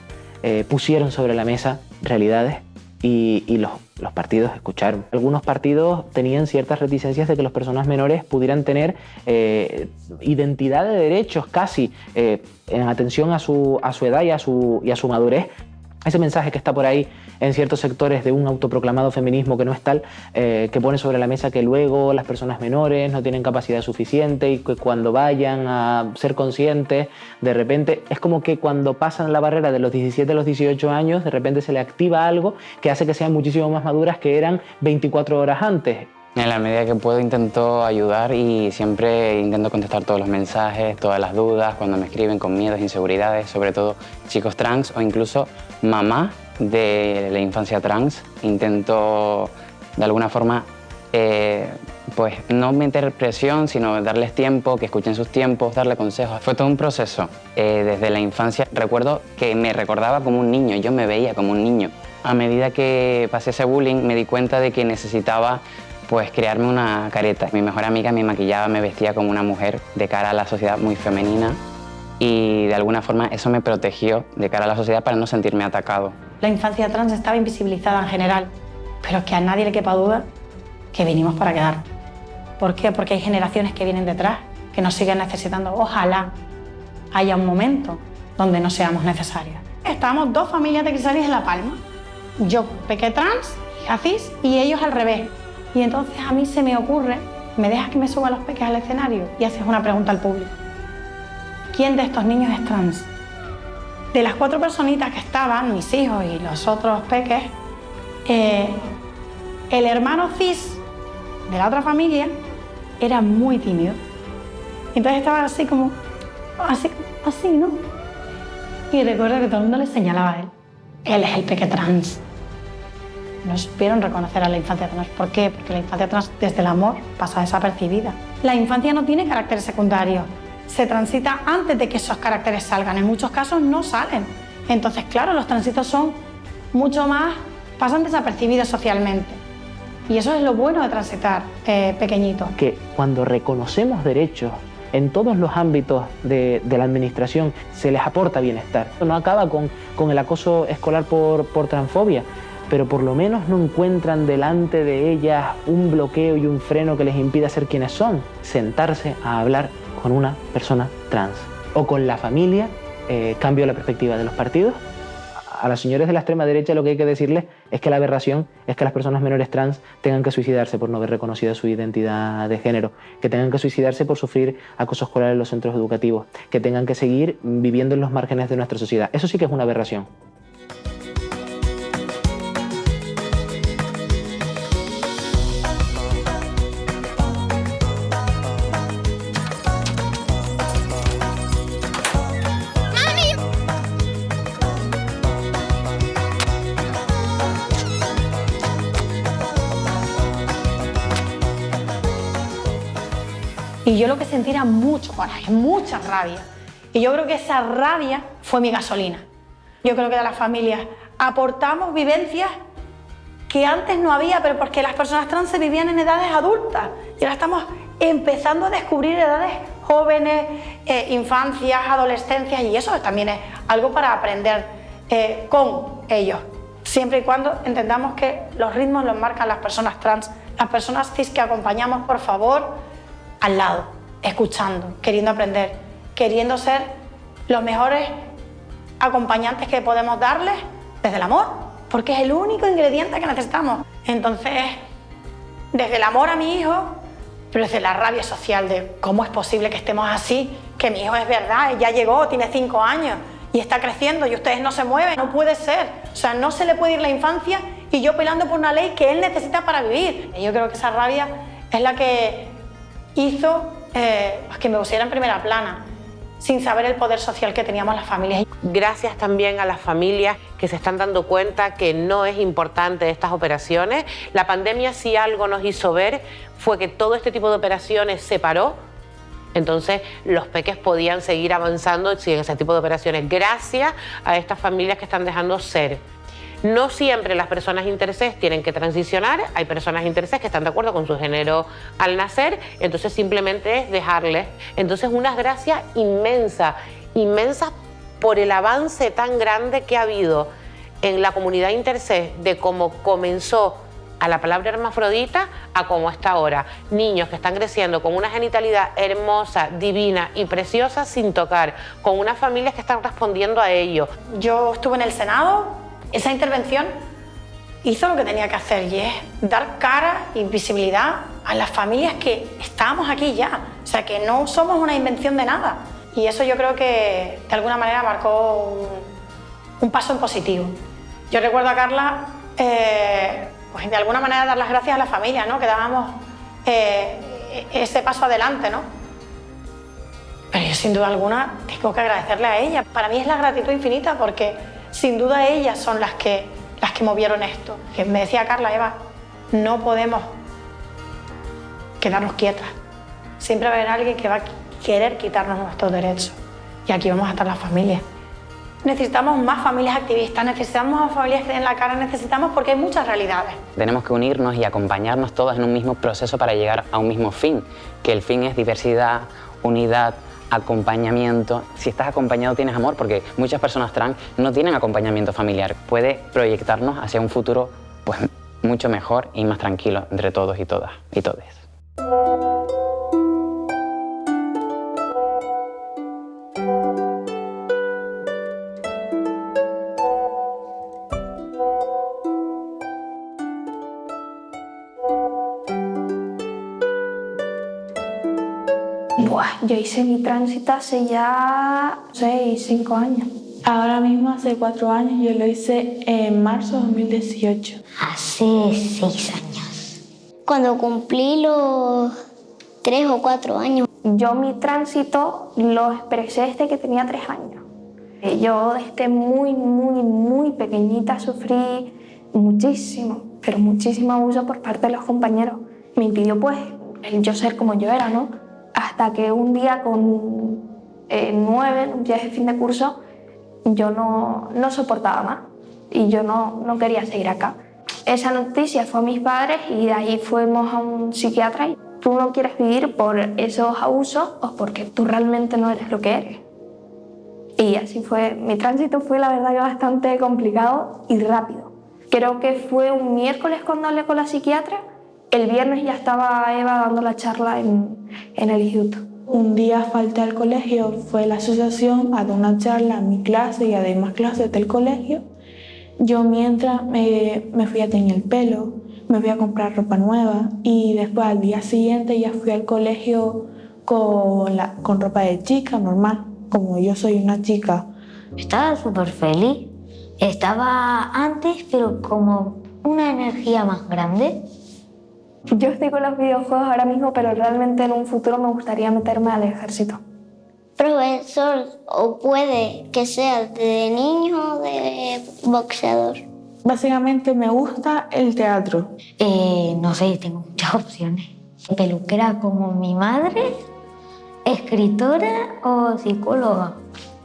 Pusieron sobre la mesa realidades y los partidos escucharon. Algunos partidos tenían ciertas reticencias de que las personas menores pudieran tener identidad de derechos casi en atención a su edad y a su madurez. Ese mensaje que está por ahí en ciertos sectores de un autoproclamado feminismo que no es tal, que pone sobre la mesa que luego las personas menores no tienen capacidad suficiente y que cuando vayan a ser conscientes, de repente es como que cuando pasan la barrera de los 17 a los 18 años, de repente se le activa algo que hace que sean muchísimo más maduras que eran 24 horas antes. En la medida que puedo intento ayudar y siempre intento contestar todos los mensajes, todas las dudas, cuando me escriben con miedos, inseguridades, sobre todo chicos trans o incluso mamá de la infancia trans. Intento de alguna forma pues no meter presión, sino darles tiempo, que escuchen sus tiempos, darle consejos. Fue todo un proceso. Desde la infancia recuerdo que me recordaba como un niño, yo me veía como un niño. A medida que pasé ese bullying me di cuenta de que necesitaba pues crearme una careta. Mi mejor amiga me maquillaba, me vestía como una mujer de cara a la sociedad muy femenina y de alguna forma eso me protegió de cara a la sociedad para no sentirme atacado. La infancia trans estaba invisibilizada en general, pero es que a nadie le quepa duda que venimos para quedar. ¿Por qué? Porque hay generaciones que vienen detrás, que nos siguen necesitando. Ojalá haya un momento donde no seamos necesarias. Estamos 2 familias de Crisalis en La Palma. Yo, peque trans, hija cis, y ellos al revés. Y entonces a mí se me ocurre ¿me dejas que me suba los peques al escenario? Y haces una pregunta al público. ¿Quién de estos niños es trans? De las 4 personitas que estaban, mis hijos y los otros peques, el hermano cis de la otra familia era muy tímido. Entonces estaba así como, así, ¿no? Y recuerdo que todo el mundo le señalaba a él. Él es el peque trans. No supieron reconocer a la infancia trans. ¿Por qué? Porque la infancia trans, desde el amor, pasa desapercibida. La infancia no tiene caracteres secundarios. Se transita antes de que esos caracteres salgan. En muchos casos no salen. Entonces, claro, los tránsitos son mucho más, pasan desapercibidos socialmente. Y eso es lo bueno de transitar pequeñito. Que cuando reconocemos derechos en todos los ámbitos de la administración, se les aporta bienestar. No acaba con el acoso escolar por transfobia, pero por lo menos no encuentran delante de ellas un bloqueo y un freno que les impida ser quienes son. Sentarse a hablar con una persona trans o con la familia, cambio la perspectiva de los partidos. A los señores de la extrema derecha lo que hay que decirles es que la aberración es que las personas menores trans tengan que suicidarse por no ver reconocida su identidad de género, que tengan que suicidarse por sufrir acoso escolar en los centros educativos, que tengan que seguir viviendo en los márgenes de nuestra sociedad. Eso sí que es una aberración. Y yo lo que sentí era mucho coraje, mucha rabia. Y yo creo que esa rabia fue mi gasolina. Yo creo que de las familias aportamos vivencias que antes no había, pero porque las personas trans se vivían en edades adultas. Y ahora estamos empezando a descubrir edades jóvenes, infancias, adolescencias, y eso también es algo para aprender con ellos. Siempre y cuando entendamos que los ritmos los marcan las personas trans, las personas cis que acompañamos, por favor, al lado, escuchando, queriendo aprender, queriendo ser los mejores acompañantes que podemos darles desde el amor, porque es el único ingrediente que necesitamos. Entonces, desde el amor a mi hijo, pero desde la rabia social de cómo es posible que estemos así, que mi hijo es verdad, ya llegó, tiene 5 años y está creciendo y ustedes no se mueven, no puede ser. O sea, no se le puede ir la infancia y yo peleando por una ley que él necesita para vivir. Y yo creo que esa rabia es la que hizo que me pusiera en primera plana, sin saber el poder social que teníamos las familias. Gracias también a las familias que se están dando cuenta que no es importante estas operaciones. La pandemia, si algo nos hizo ver, fue que todo este tipo de operaciones se paró. Entonces los peques podían seguir avanzando sin ese tipo de operaciones gracias a estas familias que están dejando ser. No siempre las personas intersex tienen que transicionar, hay personas intersex que están de acuerdo con su género al nacer, entonces simplemente es dejarles. Entonces unas gracias inmensas por el avance tan grande que ha habido en la comunidad intersex de cómo comenzó a la palabra hermafrodita a cómo está ahora. Niños que están creciendo con una genitalidad hermosa, divina y preciosa sin tocar, con unas familias que están respondiendo a ello. Yo estuve en el Senado. Esa intervención hizo lo que tenía que hacer y es dar cara y visibilidad a las familias que estábamos aquí ya. O sea, que no somos una invención de nada. Y eso yo creo que de alguna manera marcó un paso en positivo. Yo recuerdo a Carla, pues de alguna manera dar las gracias a la familia, ¿no? Que dábamos ese paso adelante, ¿no? Pero yo sin duda alguna tengo que agradecerle a ella. Para mí es la gratitud infinita porque sin duda ellas son las que movieron esto. Que me decía Carla, Eva, no podemos quedarnos quietas. Siempre va a haber alguien que va a querer quitarnos nuestros derechos. Y aquí vamos a estar las familias. Necesitamos más familias activistas, necesitamos más familias que den la cara, necesitamos porque hay muchas realidades. Tenemos que unirnos y acompañarnos todos en un mismo proceso para llegar a un mismo fin, que el fin es diversidad, unidad, acompañamiento. Si estás acompañado tienes amor, porque muchas personas trans no tienen acompañamiento familiar. Puede proyectarnos hacia un futuro pues, mucho mejor y más tranquilo entre todos y todas y todes. Yo hice mi tránsito hace ya 5 años. Ahora mismo hace 4 años, yo lo hice en marzo de 2018. Hace 6 años. Cuando cumplí los 3 o 4 años. Yo mi tránsito lo expresé desde que tenía 3 años. Yo desde muy pequeñita sufrí muchísimo, pero muchísimo abuso por parte de los compañeros. Me impidió pues el yo ser como yo era, ¿no? Hasta que un día con 9, un día de fin de curso, yo no soportaba más y yo no quería seguir acá. Esa noticia fue a mis padres y de ahí fuimos a un psiquiatra y tú no quieres vivir por esos abusos o porque tú realmente no eres lo que eres. Y así fue. Mi tránsito fue la verdad que bastante complicado y rápido. Creo que fue un miércoles cuando hablé con la psiquiatra. El viernes ya estaba Eva dando la charla en el instituto. Un día falté al colegio, fue la asociación a dar una charla a mi clase y a demás clases del colegio. Yo mientras me fui a teñir el pelo, me fui a comprar ropa nueva y después al día siguiente ya fui al colegio con ropa de chica normal, como yo soy una chica. Estaba súper feliz. Estaba antes, pero como una energía más grande. Yo estoy con los videojuegos ahora mismo, pero realmente en un futuro me gustaría meterme al ejército. Profesor, o puede que sea de niño o de boxeador. Básicamente me gusta el teatro. No sé, tengo muchas opciones. Peluquera como mi madre, escritora o psicóloga.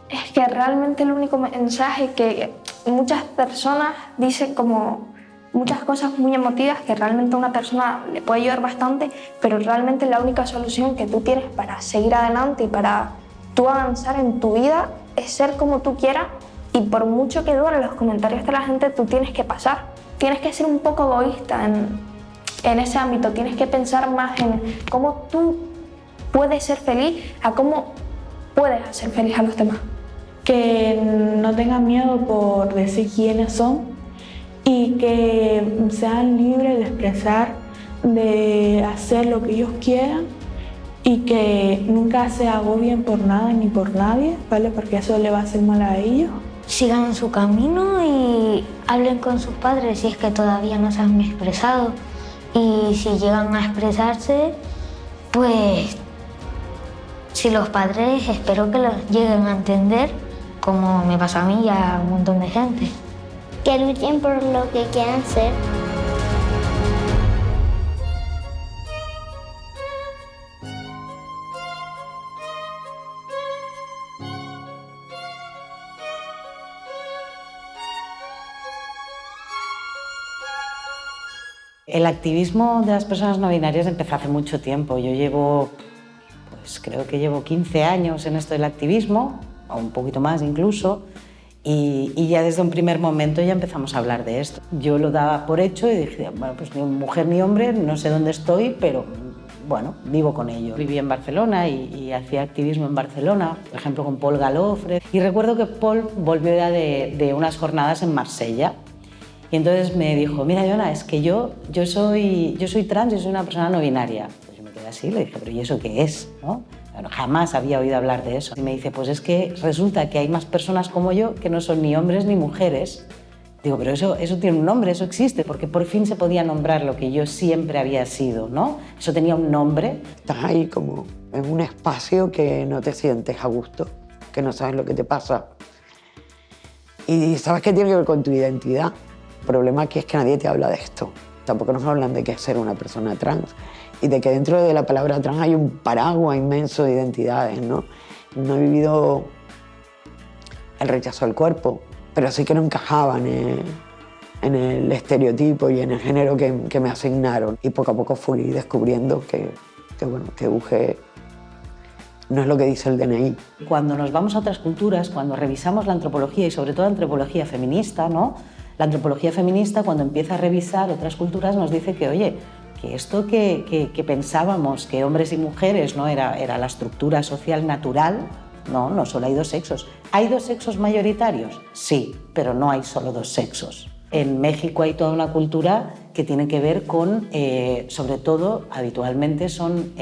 Es que realmente el único mensaje que muchas personas dicen como muchas cosas muy emotivas que realmente a una persona le puede ayudar bastante, pero realmente la única solución que tú tienes para seguir adelante y para tú avanzar en tu vida es ser como tú quieras y por mucho que duren los comentarios de la gente, tú tienes que pasar. Tienes que ser un poco egoísta en ese ámbito, tienes que pensar más en cómo tú puedes ser feliz a cómo puedes hacer feliz a los demás. Que no tengan miedo por decir quiénes son y que sean libres de expresar, de hacer lo que ellos quieran y que nunca se agobien por nada ni por nadie, ¿vale? Porque eso le va a hacer mal a ellos. Sigan su camino y hablen con sus padres si es que todavía no se han expresado. Y si llegan a expresarse, pues si los padres espero que los lleguen a entender, como me pasa a mí y a un montón de gente. Que luchen por lo que quieran ser. El activismo de las personas no binarias empezó hace mucho tiempo. Yo llevo, creo que llevo 15 años en esto del activismo, o un poquito más incluso, y ya desde un primer momento ya empezamos a hablar de esto. Yo lo daba por hecho y dije, bueno, pues ni mujer ni hombre, no sé dónde estoy, pero bueno, vivo con ello. Viví en Barcelona y hacía activismo en Barcelona, por ejemplo con Paul Galofre. Y recuerdo que Paul volvió ya de unas jornadas en Marsella. Y entonces me dijo, mira, Iona, es que yo soy trans y soy una persona no binaria. Pues yo me quedé así y le dije, pero ¿y eso qué es? ¿No? Bueno, jamás había oído hablar de eso. Y me dice, pues es que resulta que hay más personas como yo que no son ni hombres ni mujeres. Digo, pero eso tiene un nombre, eso existe, porque por fin se podía nombrar lo que yo siempre había sido, ¿no? Eso tenía un nombre. Estás ahí como en un espacio que no te sientes a gusto, que no sabes lo que te pasa. Y sabes que tiene que ver con tu identidad. El problema aquí es que nadie te habla de esto. Tampoco nos hablan de qué es ser una persona trans y de que dentro de la palabra trans hay un paraguas inmenso de identidades, ¿no? No he vivido el rechazo al cuerpo, pero sí que no encajaba en el estereotipo y en el género que me asignaron. Y poco a poco fui descubriendo que UG no es lo que dice el DNI. Cuando nos vamos a otras culturas, cuando revisamos la antropología y sobre todo la antropología feminista, ¿no? La antropología feminista, cuando empieza a revisar otras culturas, nos dice que, oye, que esto que pensábamos que hombres y mujeres no era la estructura social natural, no solo hay dos sexos. ¿Hay dos sexos mayoritarios? Sí, pero no hay solo dos sexos. En México hay toda una cultura que tiene que ver con, sobre todo, habitualmente son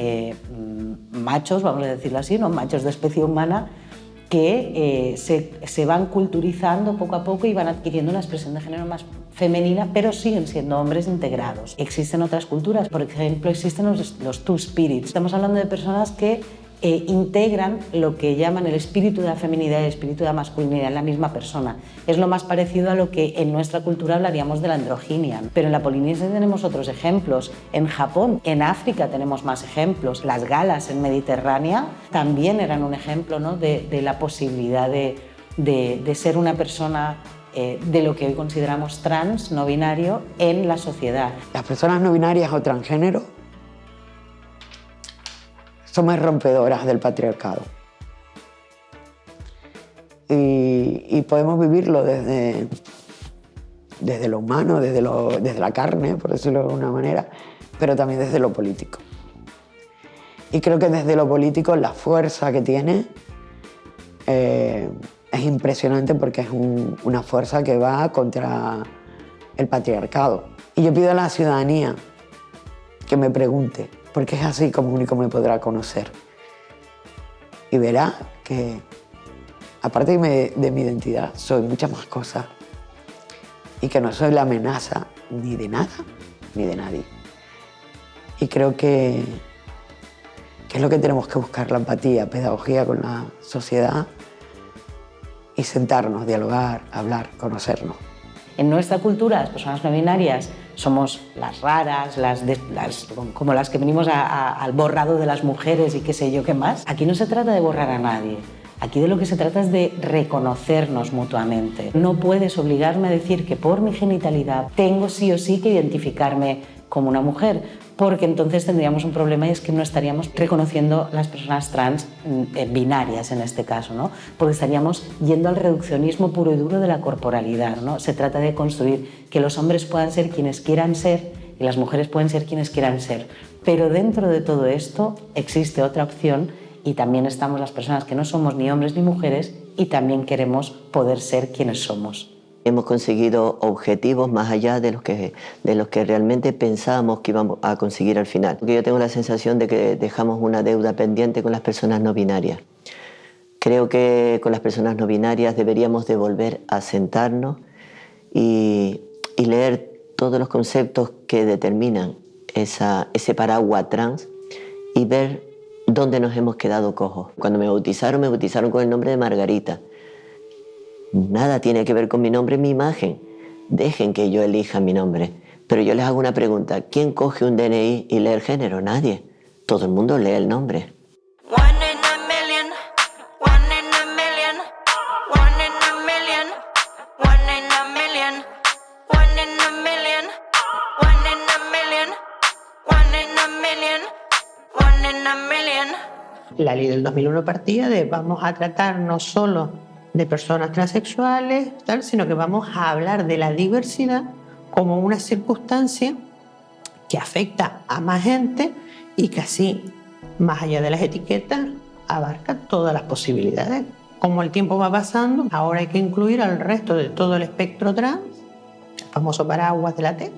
machos, vamos a decirlo así, ¿no? Machos de especie humana, que se van culturizando poco a poco y van adquiriendo una expresión de género más femenina, pero siguen siendo hombres integrados. Existen otras culturas, por ejemplo, existen los two spirits. Estamos hablando de personas que integran lo que llaman el espíritu de la feminidad y el espíritu de la masculinidad en la misma persona. Es lo más parecido a lo que en nuestra cultura hablaríamos de la androginia. Pero en la Polinesia tenemos otros ejemplos. En Japón, en África tenemos más ejemplos. Las galas en Mediterránea también eran un ejemplo, ¿no? de la posibilidad de ser una persona de lo que hoy consideramos trans, no binario, en la sociedad. Las personas no binarias o transgénero somos rompedoras del patriarcado. Y podemos vivirlo desde lo humano, desde la carne, por decirlo de alguna manera, pero también desde lo político. Y creo que desde lo político la fuerza que tiene es impresionante, porque es una fuerza que va contra el patriarcado. Y yo pido a la ciudadanía que me pregunte, porque es así como único me podrá conocer. Y verá que, aparte de mi identidad, soy muchas más cosas. Y que no soy la amenaza ni de nada, ni de nadie. Y creo que es lo que tenemos que buscar, la empatía, pedagogía con la sociedad, y sentarnos, dialogar, hablar, conocernos. En nuestra cultura, las personas no binarias somos las raras, como las que venimos al borrado de las mujeres y qué sé yo qué más. Aquí no se trata de borrar a nadie. Aquí de lo que se trata es de reconocernos mutuamente. No puedes obligarme a decir que por mi genitalidad tengo sí o sí que identificarme como una mujer, porque entonces tendríamos un problema, y es que no estaríamos reconociendo las personas trans binarias en este caso, ¿no? Porque estaríamos yendo al reduccionismo puro y duro de la corporalidad, ¿no? Se trata de construir que los hombres puedan ser quienes quieran ser y las mujeres pueden ser quienes quieran ser. Pero dentro de todo esto existe otra opción, y también estamos las personas que no somos ni hombres ni mujeres y también queremos poder ser quienes somos. Hemos conseguido objetivos más allá de los que realmente pensábamos que íbamos a conseguir al final. Porque yo tengo la sensación de que dejamos una deuda pendiente con las personas no binarias. Creo que con las personas no binarias deberíamos de volver a sentarnos y leer todos los conceptos que determinan ese paraguas trans y ver dónde nos hemos quedado cojos. Cuando me bautizaron con el nombre de Margarita. Nada tiene que ver con mi nombre, mi imagen. Dejen que yo elija mi nombre. Pero yo les hago una pregunta. ¿Quién coge un DNI y lee el género? Nadie. Todo el mundo lee el nombre. La ley del 2001 partía de vamos a tratar no solo de personas transexuales, sino que vamos a hablar de la diversidad como una circunstancia que afecta a más gente y que así, más allá de las etiquetas, abarca todas las posibilidades. Como el tiempo va pasando, ahora hay que incluir al resto de todo el espectro trans, el famoso paraguas de la T,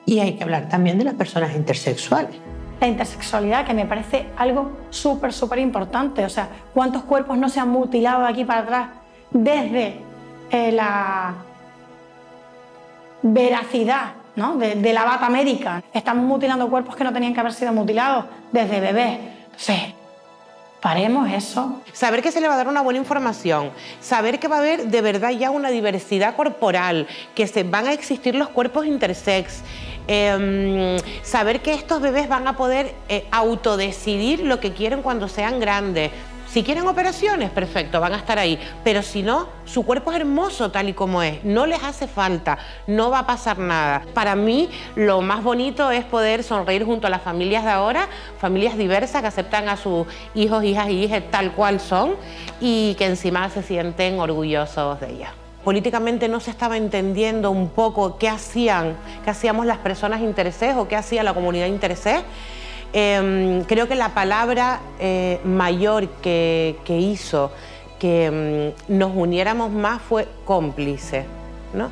y hay que hablar también de las personas intersexuales. La intersexualidad, que me parece algo súper importante. O sea, ¿cuántos cuerpos no se han mutilado de aquí para atrás desde la veracidad, ¿no? de la bata médica? Estamos mutilando cuerpos que no tenían que haber sido mutilados desde bebés. Entonces, paremos eso. Saber que se le va a dar una buena información, saber que va a haber de verdad ya una diversidad corporal, que se van a existir los cuerpos intersex, saber que estos bebés van a poder autodecidir lo que quieren cuando sean grandes. Si quieren operaciones, perfecto, van a estar ahí. Pero si no, su cuerpo es hermoso tal y como es. No les hace falta, no va a pasar nada. Para mí, lo más bonito es poder sonreír junto a las familias de ahora, familias diversas que aceptan a sus hijos, hijas y hijas tal cual son y que encima se sienten orgullosos de ellas. Políticamente no se estaba entendiendo un poco qué hacíamos las personas intersex o qué hacía la comunidad intersex. Creo que la palabra mayor que hizo que nos uniéramos más fue cómplice, ¿no?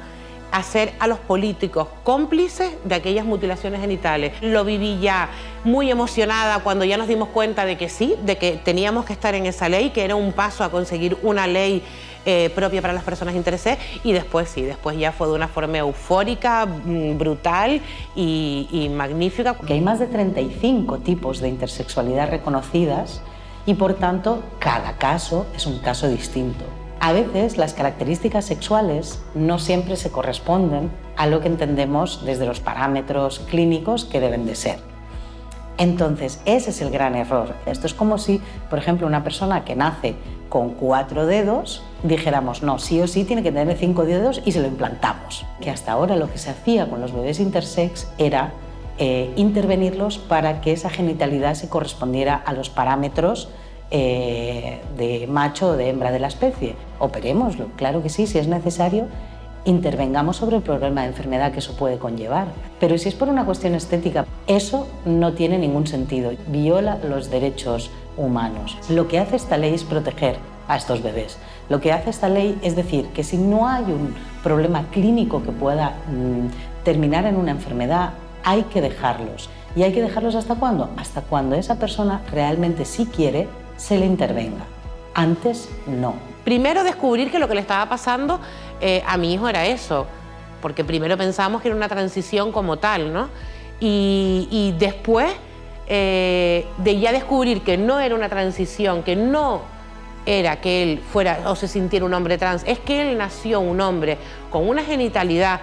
hacer a los políticos cómplices de aquellas mutilaciones genitales. Lo viví ya muy emocionada cuando ya nos dimos cuenta de que sí, de que teníamos que estar en esa ley, que era un paso a conseguir una ley propia para las personas intersex, y después sí, después ya fue de una forma eufórica, brutal y magnífica. Que hay más de 35 tipos de intersexualidad reconocidas y por tanto cada caso es un caso distinto. A veces las características sexuales no siempre se corresponden a lo que entendemos desde los parámetros clínicos que deben de ser. Entonces, ese es el gran error. Esto es como si, por ejemplo, una persona que nace con 4 dedos, dijéramos, no, sí o sí tiene que tener 5 dedos y se lo implantamos. Que hasta ahora lo que se hacía con los bebés intersex era intervenirlos para que esa genitalidad se correspondiera a los parámetros de macho o de hembra de la especie. Operémoslo, claro que sí, si es necesario, intervengamos sobre el problema de enfermedad que eso puede conllevar. Pero si es por una cuestión estética, eso no tiene ningún sentido, viola los derechos humanos. Lo que hace esta ley es proteger a estos bebés. Lo que hace esta ley es decir que si no hay un problema clínico que pueda terminar en una enfermedad, hay que dejarlos. ¿Y hay que dejarlos hasta cuándo? Hasta cuando esa persona realmente sí quiere, se le intervenga. Antes, no. Primero descubrir que lo que le estaba pasando a mi hijo era eso, porque primero pensábamos que era una transición como tal, ¿no? Y después de ya descubrir que no era una transición, que no era que él fuera o se sintiera un hombre trans, es que él nació un hombre con una genitalidad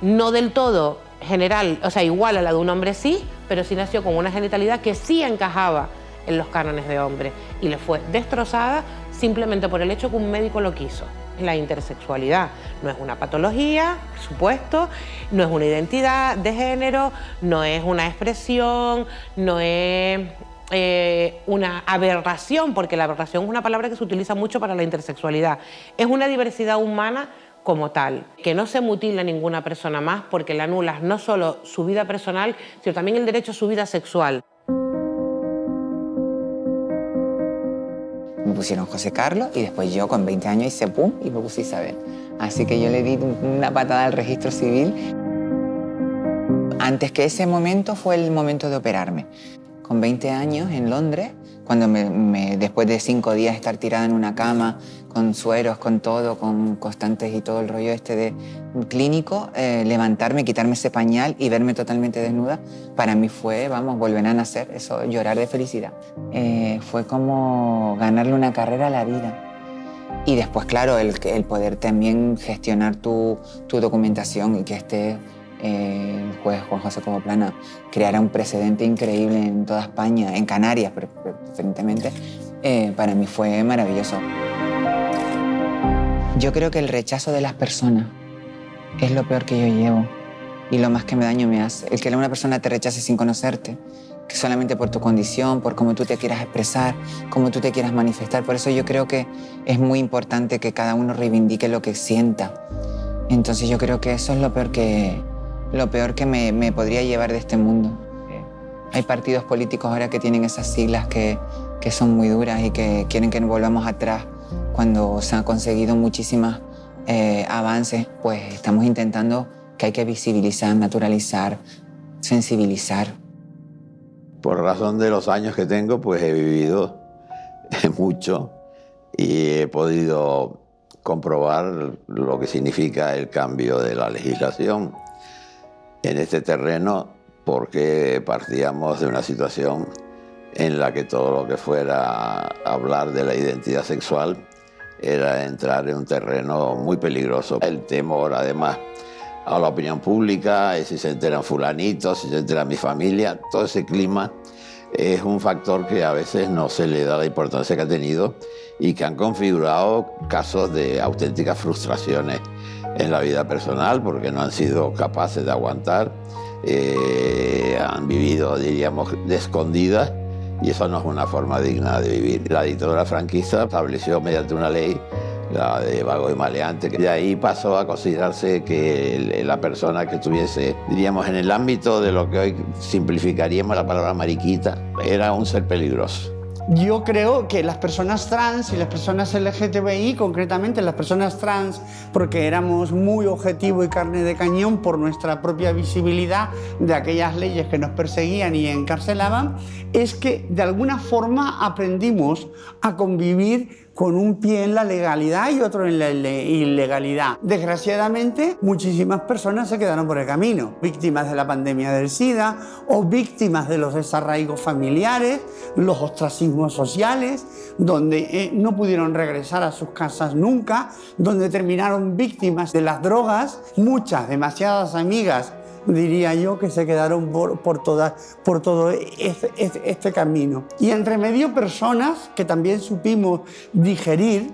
no del todo general, o sea, igual a la de un hombre sí, pero sí nació con una genitalidad que sí encajaba en los cánones de hombre y le fue destrozada simplemente por el hecho que un médico lo quiso. La intersexualidad no es una patología, por supuesto, no es una identidad de género, no es una expresión, no es una aberración, porque la aberración es una palabra que se utiliza mucho para la intersexualidad. Es una diversidad humana como tal, que no se mutila ninguna persona más porque le anulas no solo su vida personal, sino también el derecho a su vida sexual. Me pusieron José Carlos y después yo con 20 años hice pum y me puse Isabel. Así que yo le di una patada al registro civil. Antes que ese momento fue el momento de operarme. Con 20 años en Londres, cuando después de 5 días estar tirada en una cama, con sueros, con todo, con constantes y todo el rollo de clínico, levantarme, quitarme ese pañal y verme totalmente desnuda, para mí fue, vamos, volver a nacer, eso, llorar de felicidad. Fue como ganarle una carrera a la vida. Y después, claro, el poder también gestionar tu documentación y que el juez Juan José Coboplana creara un precedente increíble en toda España, en Canarias preferentemente, para mí fue maravilloso. Yo creo que el rechazo de las personas es lo peor que yo llevo y lo más que me daño me hace. El que una persona te rechace sin conocerte, que solamente por tu condición, por cómo tú te quieras expresar, cómo tú te quieras manifestar. Por eso yo creo que es muy importante que cada uno reivindique lo que sienta. Entonces yo creo que eso es lo peor que me podría llevar de este mundo. Hay partidos políticos ahora que tienen esas siglas que son muy duras y que quieren que nos volvamos atrás cuando se han conseguido muchísimos avances. Pues estamos intentando que hay que visibilizar, naturalizar, sensibilizar. Por razón de los años que tengo, pues he vivido mucho y he podido comprobar lo que significa el cambio de la legislación en este terreno, porque partíamos de una situación en la que todo lo que fuera hablar de la identidad sexual era entrar en un terreno muy peligroso. El temor, además, a la opinión pública, si se enteran fulanitos, si se entera mi familia, todo ese clima es un factor que a veces no se le da la importancia que ha tenido y que han configurado casos de auténticas frustraciones en la vida personal porque no han sido capaces de aguantar, han vivido, diríamos, de escondidas, y eso no es una forma digna de vivir. La dictadura franquista estableció mediante una ley, la de vago y maleante, que de ahí pasó a considerarse que la persona que estuviese, diríamos, en el ámbito de lo que hoy simplificaríamos la palabra mariquita, era un ser peligroso. Yo creo que las personas trans y las personas LGTBI, concretamente las personas trans, porque éramos muy objetivo y carne de cañón por nuestra propia visibilidad de aquellas leyes que nos perseguían y encarcelaban, es que de alguna forma aprendimos a convivir con un pie en la legalidad y otro en la ilegalidad. Desgraciadamente, muchísimas personas se quedaron por el camino, víctimas de la pandemia del SIDA o víctimas de los desarraigos familiares, los ostracismos sociales, donde no pudieron regresar a sus casas nunca, donde terminaron víctimas de las drogas, muchas, demasiadas amigas, diría yo, que se quedaron por todo este camino. Y entre medio personas que también supimos digerir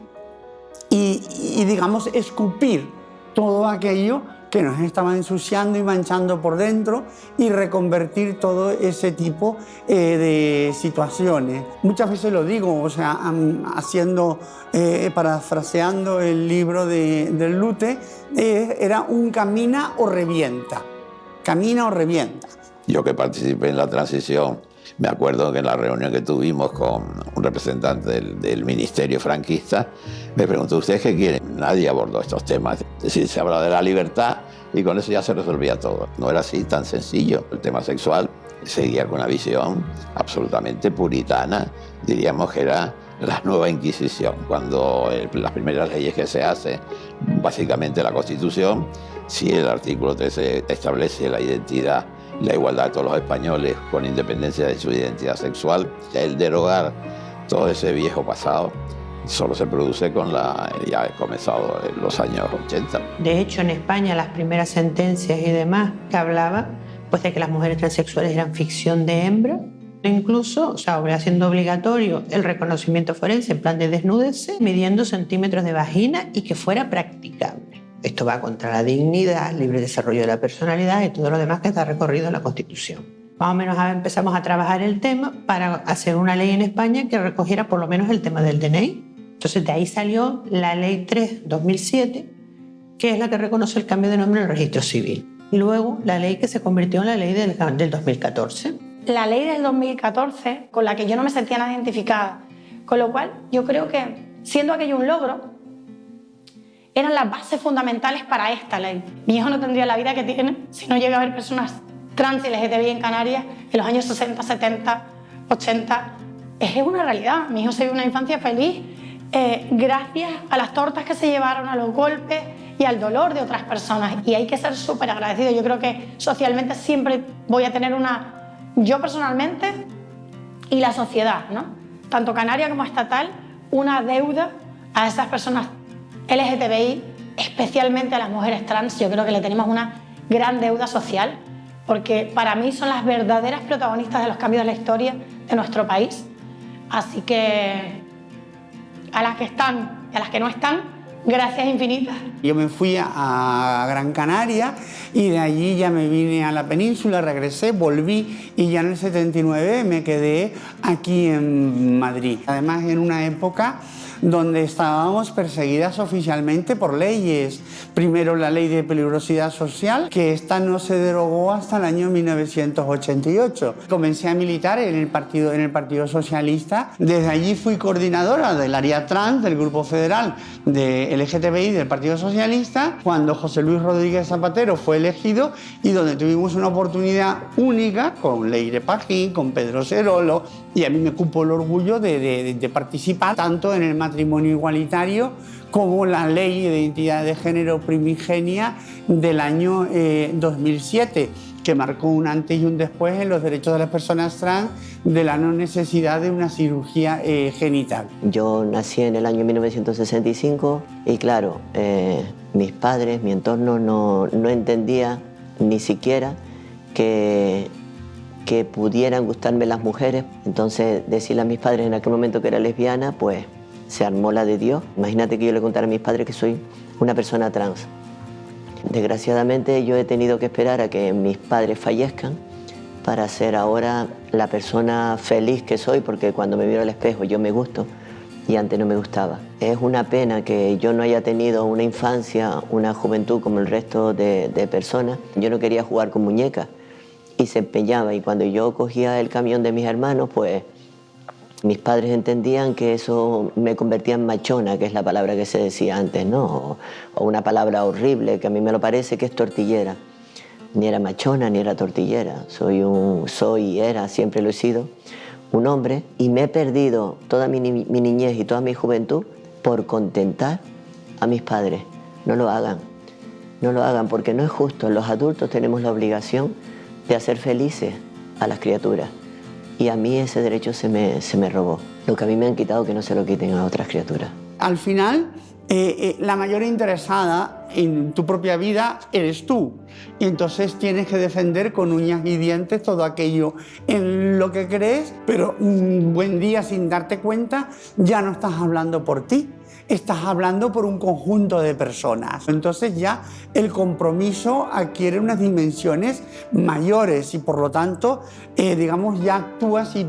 y digamos, escupir todo aquello que nos estaba ensuciando y manchando por dentro y reconvertir todo ese tipo de situaciones. Muchas veces lo digo, o sea, parafraseando el libro del Lute, era un camina o revienta. Camina o revienta. Yo que participé en la transición, me acuerdo que en la reunión que tuvimos con un representante del ministerio franquista, me preguntó, ¿ustedes qué quieren? Nadie abordó estos temas. Es decir, se habla de la libertad y con eso ya se resolvía todo. No era así tan sencillo. El tema sexual seguía con una visión absolutamente puritana. Diríamos que era la nueva Inquisición. Cuando las primeras leyes que se hacen, básicamente la Constitución, si el artículo 13 establece la identidad y la igualdad de todos los españoles con independencia de su identidad sexual, el derogar todo ese viejo pasado solo se produce ya comenzado en los años 80. De hecho, en España las primeras sentencias y demás que hablaba pues de que las mujeres transexuales eran ficción de hembra, incluso, o sea, haciendo obligatorio el reconocimiento forense en plan de desnudarse, midiendo centímetros de vagina y que fuera practicable. Esto va contra la dignidad, libre desarrollo de la personalidad y todo lo demás que está recorrido en la Constitución. Más o menos empezamos a trabajar el tema para hacer una ley en España que recogiera por lo menos el tema del DNI. Entonces de ahí salió la Ley 3/2007, que es la que reconoce el cambio de nombre en el registro civil. Y luego la ley que se convirtió en la ley del 2014. La ley del 2014, con la que yo no me sentía nada identificada, con lo cual yo creo que, siendo aquello un logro, eran las bases fundamentales para esta ley. Mi hijo no tendría la vida que tiene si no llega a haber personas trans y LGTBI en Canarias en los años 60, 70, 80. Es una realidad. Mi hijo se vive una infancia feliz gracias a las tortas que se llevaron, a los golpes y al dolor de otras personas. Y hay que ser súper agradecido. Yo creo que socialmente siempre voy a tener yo personalmente y la sociedad, ¿no? Tanto canaria como estatal, una deuda a esas personas LGTBI, especialmente a las mujeres trans. Yo creo que le tenemos una gran deuda social, porque para mí son las verdaderas protagonistas de los cambios de la historia de nuestro país. Así que a las que están y a las que no están, gracias infinitas. Yo me fui a Gran Canaria y de allí ya me vine a la península, regresé, volví y ya en el 79 me quedé aquí en Madrid. Además, en una época donde estábamos perseguidas oficialmente por leyes. Primero la ley de peligrosidad social, que esta no se derogó hasta el año 1988. Comencé a militar en el Partido Socialista. Desde allí fui coordinadora del área trans del Grupo Federal de LGTBI del Partido Socialista, cuando José Luis Rodríguez Zapatero fue elegido y donde tuvimos una oportunidad única con Leire Pajín, con Pedro Cerolo, y a mí me cupo el orgullo de participar tanto en el matrimonio igualitario como la ley de identidad de género primigenia del año 2007, que marcó un antes y un después en los derechos de las personas trans, de la no necesidad de una cirugía genital. Yo nací en el año 1965 y claro, mis padres, mi entorno no entendía ni siquiera que pudieran gustarme las mujeres. Entonces decirle a mis padres en aquel momento que era lesbiana, pues se armó la de Dios. Imagínate que yo le contara a mis padres que soy una persona trans. Desgraciadamente yo he tenido que esperar a que mis padres fallezcan para ser ahora la persona feliz que soy, porque cuando me miro al espejo yo me gusto y antes no me gustaba. Es una pena que yo no haya tenido una infancia, una juventud como el resto de personas. Yo no quería jugar con muñecas y se empeñaba, y cuando yo cogía el camión de mis hermanos, pues Mis padres entendían que eso me convertía en machona, que es la palabra que se decía antes, ¿no? O una palabra horrible, que a mí me lo parece, que es tortillera. Ni era machona, ni era tortillera. Soy y era, siempre lo he sido, un hombre, y me he perdido toda mi niñez y toda mi juventud por contentar a mis padres. No lo hagan. No lo hagan porque no es justo. Los adultos tenemos la obligación de hacer felices a las criaturas. Y a mí ese derecho se me robó. Lo que a mí me han quitado, que no se lo quiten a otras criaturas. Al final, la mayor interesada en tu propia vida eres tú. Y entonces tienes que defender con uñas y dientes todo aquello en lo que crees, pero un buen día, sin darte cuenta, ya no estás hablando por ti. Estás hablando por un conjunto de personas. Entonces ya el compromiso adquiere unas dimensiones mayores y por lo tanto, digamos, ya actúas y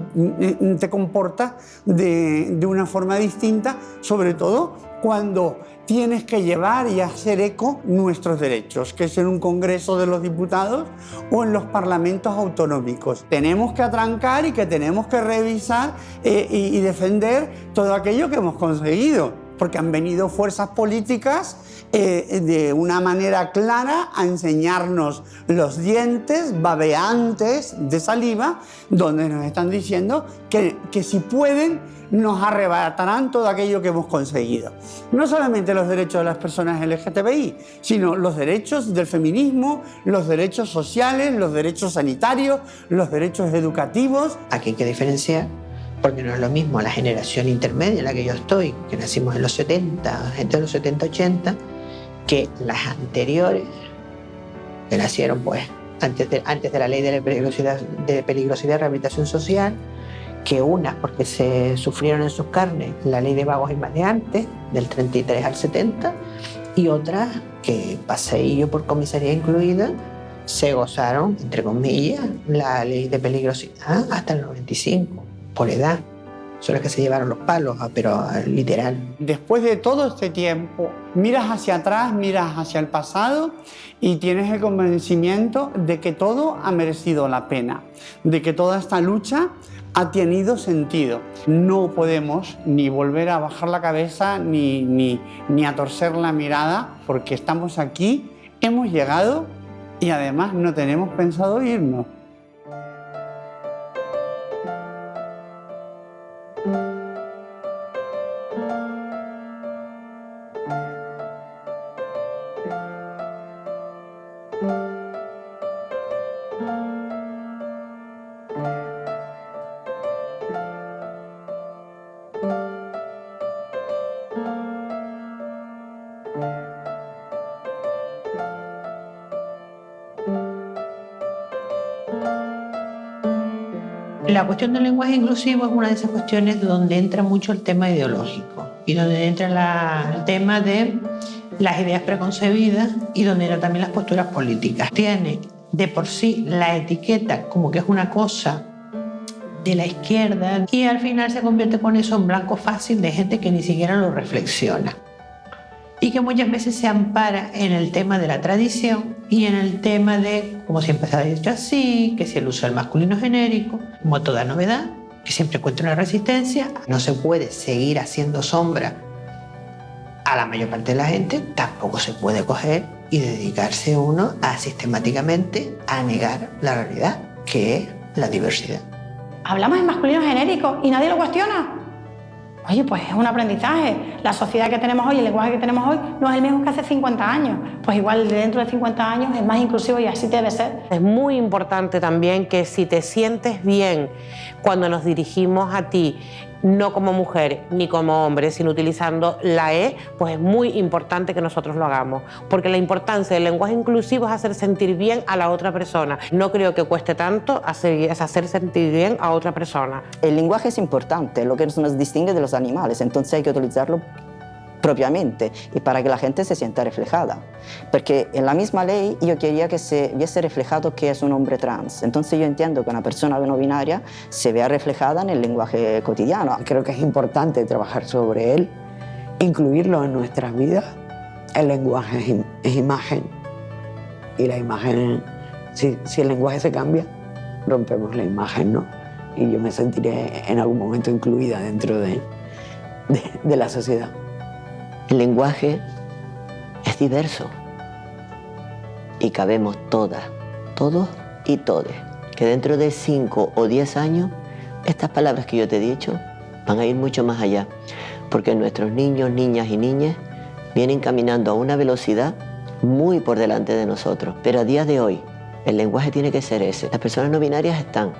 te comportas de una forma distinta, sobre todo cuando tienes que llevar y hacer eco nuestros derechos, que es en un Congreso de los Diputados o en los parlamentos autonómicos. Tenemos que atrancar y que tenemos que revisar y defender todo aquello que hemos conseguido, porque han venido fuerzas políticas de una manera clara a enseñarnos los dientes babeantes de saliva, donde nos están diciendo que si pueden nos arrebatarán todo aquello que hemos conseguido. No solamente los derechos de las personas LGTBI, sino los derechos del feminismo, los derechos sociales, los derechos sanitarios, los derechos educativos. Aquí hay que diferenciar, porque no es lo mismo la generación intermedia en la que yo estoy, que nacimos en los 70, gente de los 70, 80, que las anteriores, que nacieron pues antes de la ley de peligrosidad y rehabilitación social, que unas porque se sufrieron en sus carnes la ley de vagos y maleantes del 33 al 70, y otras que, paseillo por comisaría incluida, se gozaron, entre comillas, la ley de peligrosidad hasta el 95, por edad. Son las que se llevaron los palos, pero literal. Después de todo este tiempo, miras hacia atrás, miras hacia el pasado y tienes el convencimiento de que todo ha merecido la pena, de que toda esta lucha ha tenido sentido. No podemos ni volver a bajar la cabeza ni a torcer la mirada, porque estamos aquí, hemos llegado y además no tenemos pensado irnos. La cuestión del lenguaje inclusivo es una de esas cuestiones donde entra mucho el tema ideológico y donde entra el tema de las ideas preconcebidas y donde entran también las posturas políticas. Tiene de por sí la etiqueta como que es una cosa de la izquierda y al final se convierte con eso en blanco fácil de gente que ni siquiera lo reflexiona y que muchas veces se ampara en el tema de la tradición y en el tema de, como siempre se ha dicho así, que si el uso del masculino genérico, como toda novedad, que siempre encuentra una resistencia. No se puede seguir haciendo sombra a la mayor parte de la gente, tampoco se puede coger y dedicarse uno a sistemáticamente a negar la realidad, que es la diversidad. Hablamos en masculino genérico y nadie lo cuestiona. Oye, pues es un aprendizaje. La sociedad que tenemos hoy, el lenguaje que tenemos hoy, no es el mismo que hace 50 años. Pues igual dentro de 50 años es más inclusivo y así debe ser. Es muy importante también que si te sientes bien cuando nos dirigimos a ti, no como mujer ni como hombre, sino utilizando la E, pues es muy importante que nosotros lo hagamos. Porque la importancia del lenguaje inclusivo es hacer sentir bien a la otra persona. No creo que cueste tanto hacer sentir bien a otra persona. El lenguaje es importante, lo que nos distingue de los animales, entonces hay que utilizarlo propiamente y para que la gente se sienta reflejada. Porque en la misma ley yo quería que se viese reflejado que es un hombre trans. Entonces yo entiendo que una persona no binaria se vea reflejada en el lenguaje cotidiano. Creo que es importante trabajar sobre él, incluirlo en nuestras vidas. El lenguaje es imagen y la imagen, si el lenguaje se cambia, rompemos la imagen, ¿no? y yo me sentiré en algún momento incluida dentro de la sociedad. El lenguaje es diverso y cabemos todas, todos y todes. Que dentro de 5 o 10 años, estas palabras que yo te he dicho van a ir mucho más allá, porque nuestros niños, niñas y niñas vienen caminando a una velocidad muy por delante de nosotros. Pero a día de hoy, el lenguaje tiene que ser ese. Las personas no binarias están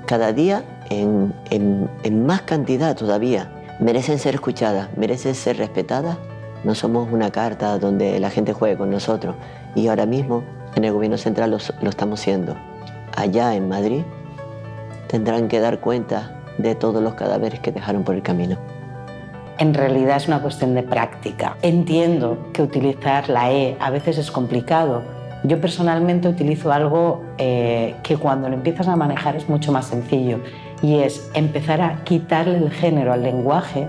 cada día en más cantidad todavía. Merecen ser escuchadas, merecen ser respetadas. No somos una carta donde la gente juegue con nosotros. Y ahora mismo en el gobierno central lo estamos siendo. Allá en Madrid tendrán que dar cuenta de todos los cadáveres que dejaron por el camino. En realidad es una cuestión de práctica. Entiendo que utilizar la E a veces es complicado. Yo personalmente utilizo algo que cuando lo empiezas a manejar es mucho más sencillo, y es empezar a quitarle el género al lenguaje.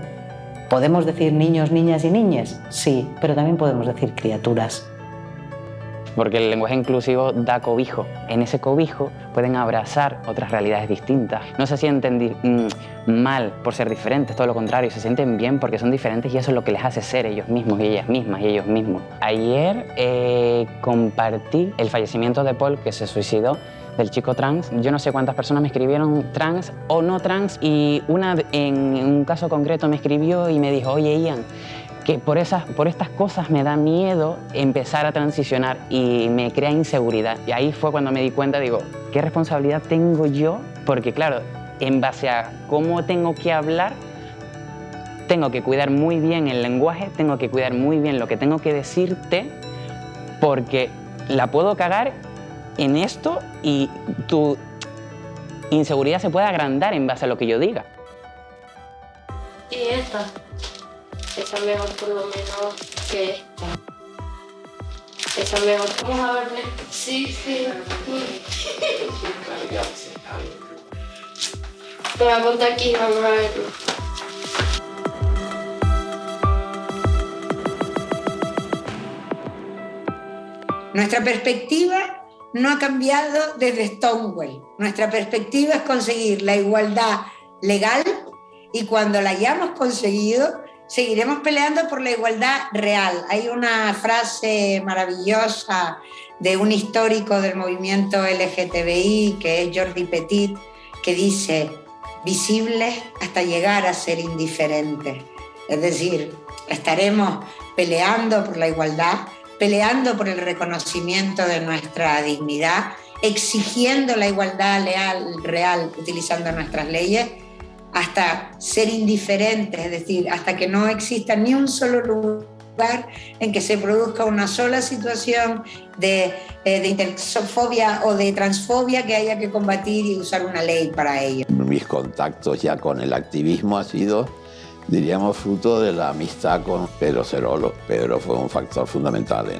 ¿Podemos decir niños, niñas y niñes? Sí, pero también podemos decir criaturas. Porque el lenguaje inclusivo da cobijo. En ese cobijo pueden abrazar otras realidades distintas. No se sienten mal por ser diferentes, todo lo contrario, se sienten bien porque son diferentes y eso es lo que les hace ser ellos mismos y ellas mismas y ellos mismos. Ayer compartí el fallecimiento de Paul, que se suicidó, del chico trans. Yo no sé cuántas personas me escribieron trans o no trans, y una en un caso concreto me escribió y me dijo: oye, Ian, que por estas cosas me da miedo empezar a transicionar y me crea inseguridad. Y ahí fue cuando me di cuenta, digo, ¿qué responsabilidad tengo yo? Porque claro, en base a cómo tengo que hablar, tengo que cuidar muy bien el lenguaje, tengo que cuidar muy bien lo que tengo que decirte, porque la puedo cagar en esto y tu inseguridad se puede agrandar en base a lo que yo diga. Y esta mejor por lo menos que esta. Esa mejor. Vamos a ver. Sí. Me voy a contar aquí, vamos a verlo. Nuestra perspectiva no ha cambiado desde Stonewall. Nuestra perspectiva es conseguir la igualdad legal, y cuando la hayamos conseguido, seguiremos peleando por la igualdad real. Hay una frase maravillosa de un histórico del movimiento LGTBI, que es Jordi Petit, que dice: visibles hasta llegar a ser indiferentes. Es decir, estaremos peleando por la igualdad, peleando por el reconocimiento de nuestra dignidad, exigiendo la igualdad real utilizando nuestras leyes, hasta ser indiferentes, es decir, hasta que no exista ni un solo lugar en que se produzca una sola situación de intersexofobia o de transfobia que haya que combatir y usar una ley para ello. Mis contactos ya con el activismo ha sido, diríamos, fruto de la amistad con Pedro Cerolo. Pedro fue un factor fundamental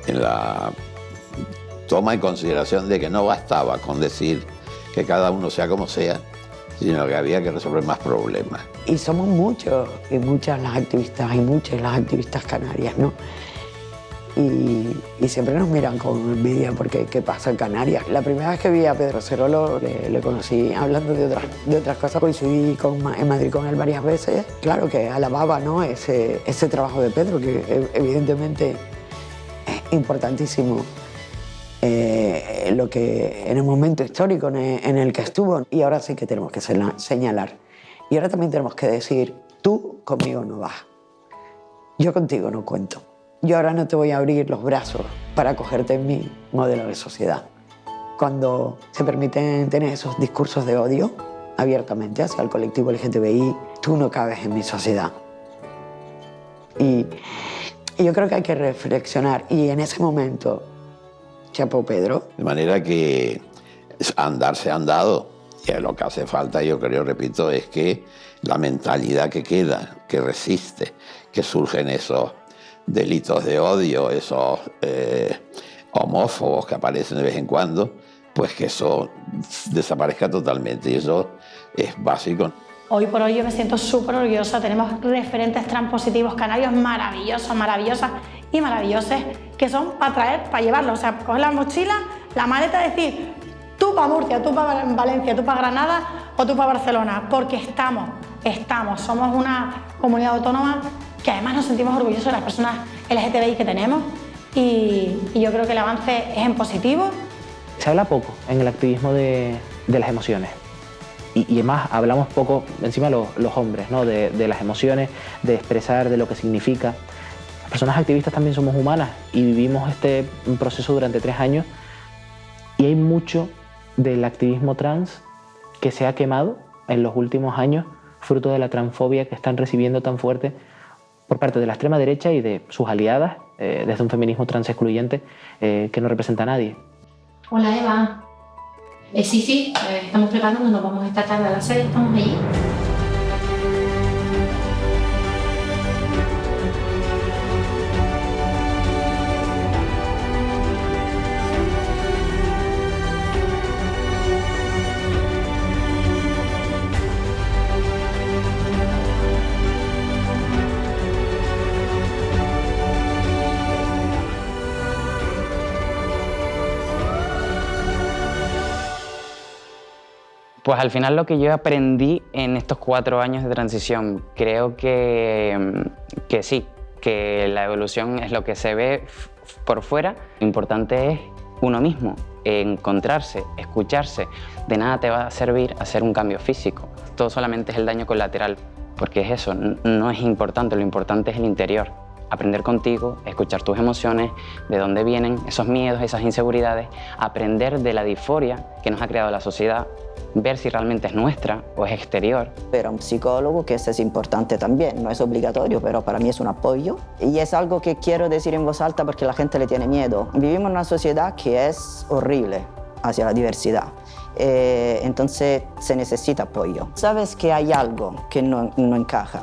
en la toma en consideración de que no bastaba con decir que cada uno sea como sea, sino que había que resolver más problemas. Y somos muchos y muchas las activistas canarias, ¿no? Y siempre nos miran con envidia porque ¿qué pasa en Canarias? La primera vez que vi a Pedro Cerolo le conocí hablando de otras cosas. Coincidí en Madrid con él varias veces. Claro que alababa, ¿no?, ese trabajo de Pedro, que evidentemente es importantísimo. Lo que en el momento histórico en el que estuvo, y ahora sí que tenemos que señalar, y ahora también tenemos que decir: tú conmigo no vas, yo contigo no cuento, yo ahora no te voy a abrir los brazos para acogerte en mi modelo de sociedad. Cuando se permiten tener esos discursos de odio abiertamente hacia el colectivo LGTBI, tú no cabes en mi sociedad. Y yo creo que hay que reflexionar, y en ese momento chapó Pedro. De manera que andar se ha andado, y lo que hace falta, yo creo, repito, es que la mentalidad que queda, que resiste, que surgen esos delitos de odio, esos homófobos que aparecen de vez en cuando, pues que eso desaparezca totalmente, y eso es básico. Hoy por hoy yo me siento súper orgullosa. Tenemos referentes transpositivos canarios maravillosos, maravillosas y maravillosos, que son para traer, para llevarlos. O sea, coger la mochila, la maleta y decir: tú para Murcia, tú para Valencia, tú para Granada o tú para Barcelona, porque somos una comunidad autónoma que además nos sentimos orgullosos de las personas LGTBI que tenemos y yo creo que el avance es en positivo. Se habla poco en el activismo de las emociones y además hablamos poco, encima los hombres, ¿no? de las emociones, de expresar, de lo que significa. Las personas activistas también somos humanas y vivimos este proceso durante 3 años y hay mucho del activismo trans que se ha quemado en los últimos años fruto de la transfobia que están recibiendo tan fuerte por parte de la extrema derecha y de sus aliadas, desde un feminismo trans excluyente que no representa a nadie. Hola Eva. Sí, estamos preparando, nos vamos esta tarde a las 6, estamos allí. Pues al final lo que yo aprendí en estos 4 años de transición, creo que sí, que la evolución es lo que se ve por fuera. Lo importante es uno mismo, encontrarse, escucharse. De nada te va a servir hacer un cambio físico. Todo solamente es el daño colateral, porque es eso, no es importante, lo importante es el interior. Aprender contigo, escuchar tus emociones, de dónde vienen esos miedos, esas inseguridades, aprender de la disforia que nos ha creado la sociedad, ver si realmente es nuestra o es exterior. Pero un psicólogo, que eso es importante también, no es obligatorio, pero para mí es un apoyo. Y es algo que quiero decir en voz alta porque la gente le tiene miedo. Vivimos en una sociedad que es horrible hacia la diversidad. Entonces se necesita apoyo. Sabes que hay algo que no encaja,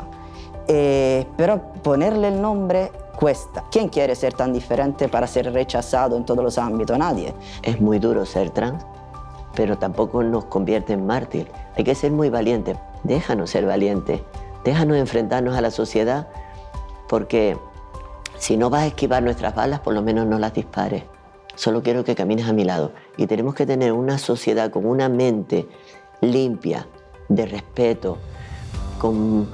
pero ponerle el nombre cuesta. ¿Quién quiere ser tan diferente para ser rechazado en todos los ámbitos? Nadie. Es muy duro ser trans, pero tampoco nos convierte en mártir. Hay que ser muy valiente. Déjanos ser valientes. Déjanos enfrentarnos a la sociedad, porque si no vas a esquivar nuestras balas, por lo menos no las dispares. Solo quiero que camines a mi lado. Y tenemos que tener una sociedad con una mente limpia, de respeto, con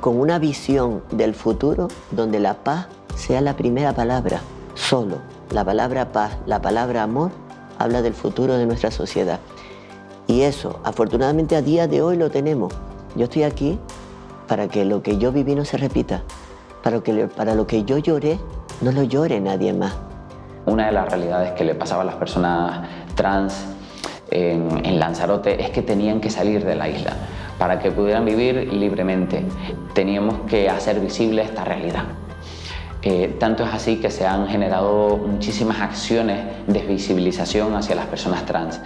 una visión del futuro donde la paz sea la primera palabra. Solo la palabra paz, la palabra amor, habla del futuro de nuestra sociedad. Y eso, afortunadamente, a día de hoy lo tenemos. Yo estoy aquí para que lo que yo viví no se repita, para lo que yo lloré, no lo llore nadie más. Una de las realidades que le pasaba a las personas trans en Lanzarote es que tenían que salir de la isla. Para que pudieran vivir libremente, teníamos que hacer visible esta realidad. Tanto es así que se han generado muchísimas acciones de visibilización hacia las personas trans,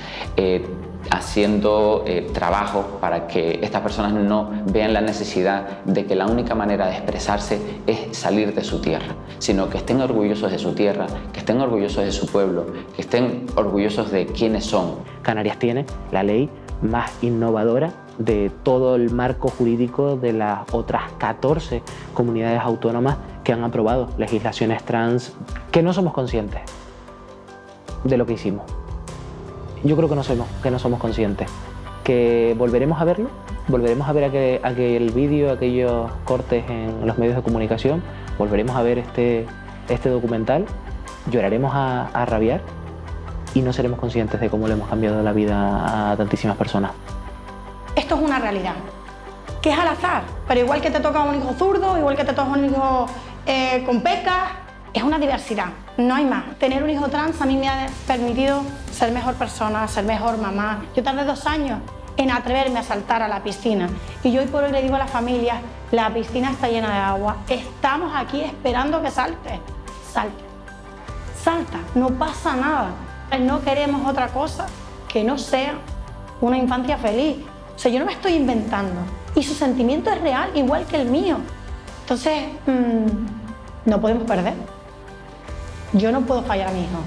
haciendo trabajo para que estas personas no vean la necesidad de que la única manera de expresarse es salir de su tierra, sino que estén orgullosos de su tierra, que estén orgullosos de su pueblo, que estén orgullosos de quiénes son. Canarias tiene la ley más innovadora de todo el marco jurídico de las otras 14 comunidades autónomas que han aprobado legislaciones trans, que no somos conscientes de lo que hicimos. Yo creo que no somos conscientes. Que volveremos a verlo, volveremos a ver aquel vídeo, aquellos cortes en los medios de comunicación, volveremos a ver este documental, lloraremos a rabiar y no seremos conscientes de cómo le hemos cambiado la vida a tantísimas personas. Esto es una realidad, que es al azar, pero igual que te toca un hijo zurdo, igual que te toca un hijo con pecas, es una diversidad, no hay más. Tener un hijo trans a mí me ha permitido ser mejor persona, ser mejor mamá. Yo tardé 2 años en atreverme a saltar a la piscina y yo hoy por hoy le digo a las familias, la piscina está llena de agua, estamos aquí esperando que salte. Salta, no pasa nada. No queremos otra cosa que no sea una infancia feliz. O sea, yo no me estoy inventando y su sentimiento es real, igual que el mío. Entonces, no podemos perder. Yo no puedo fallar a mi hijo.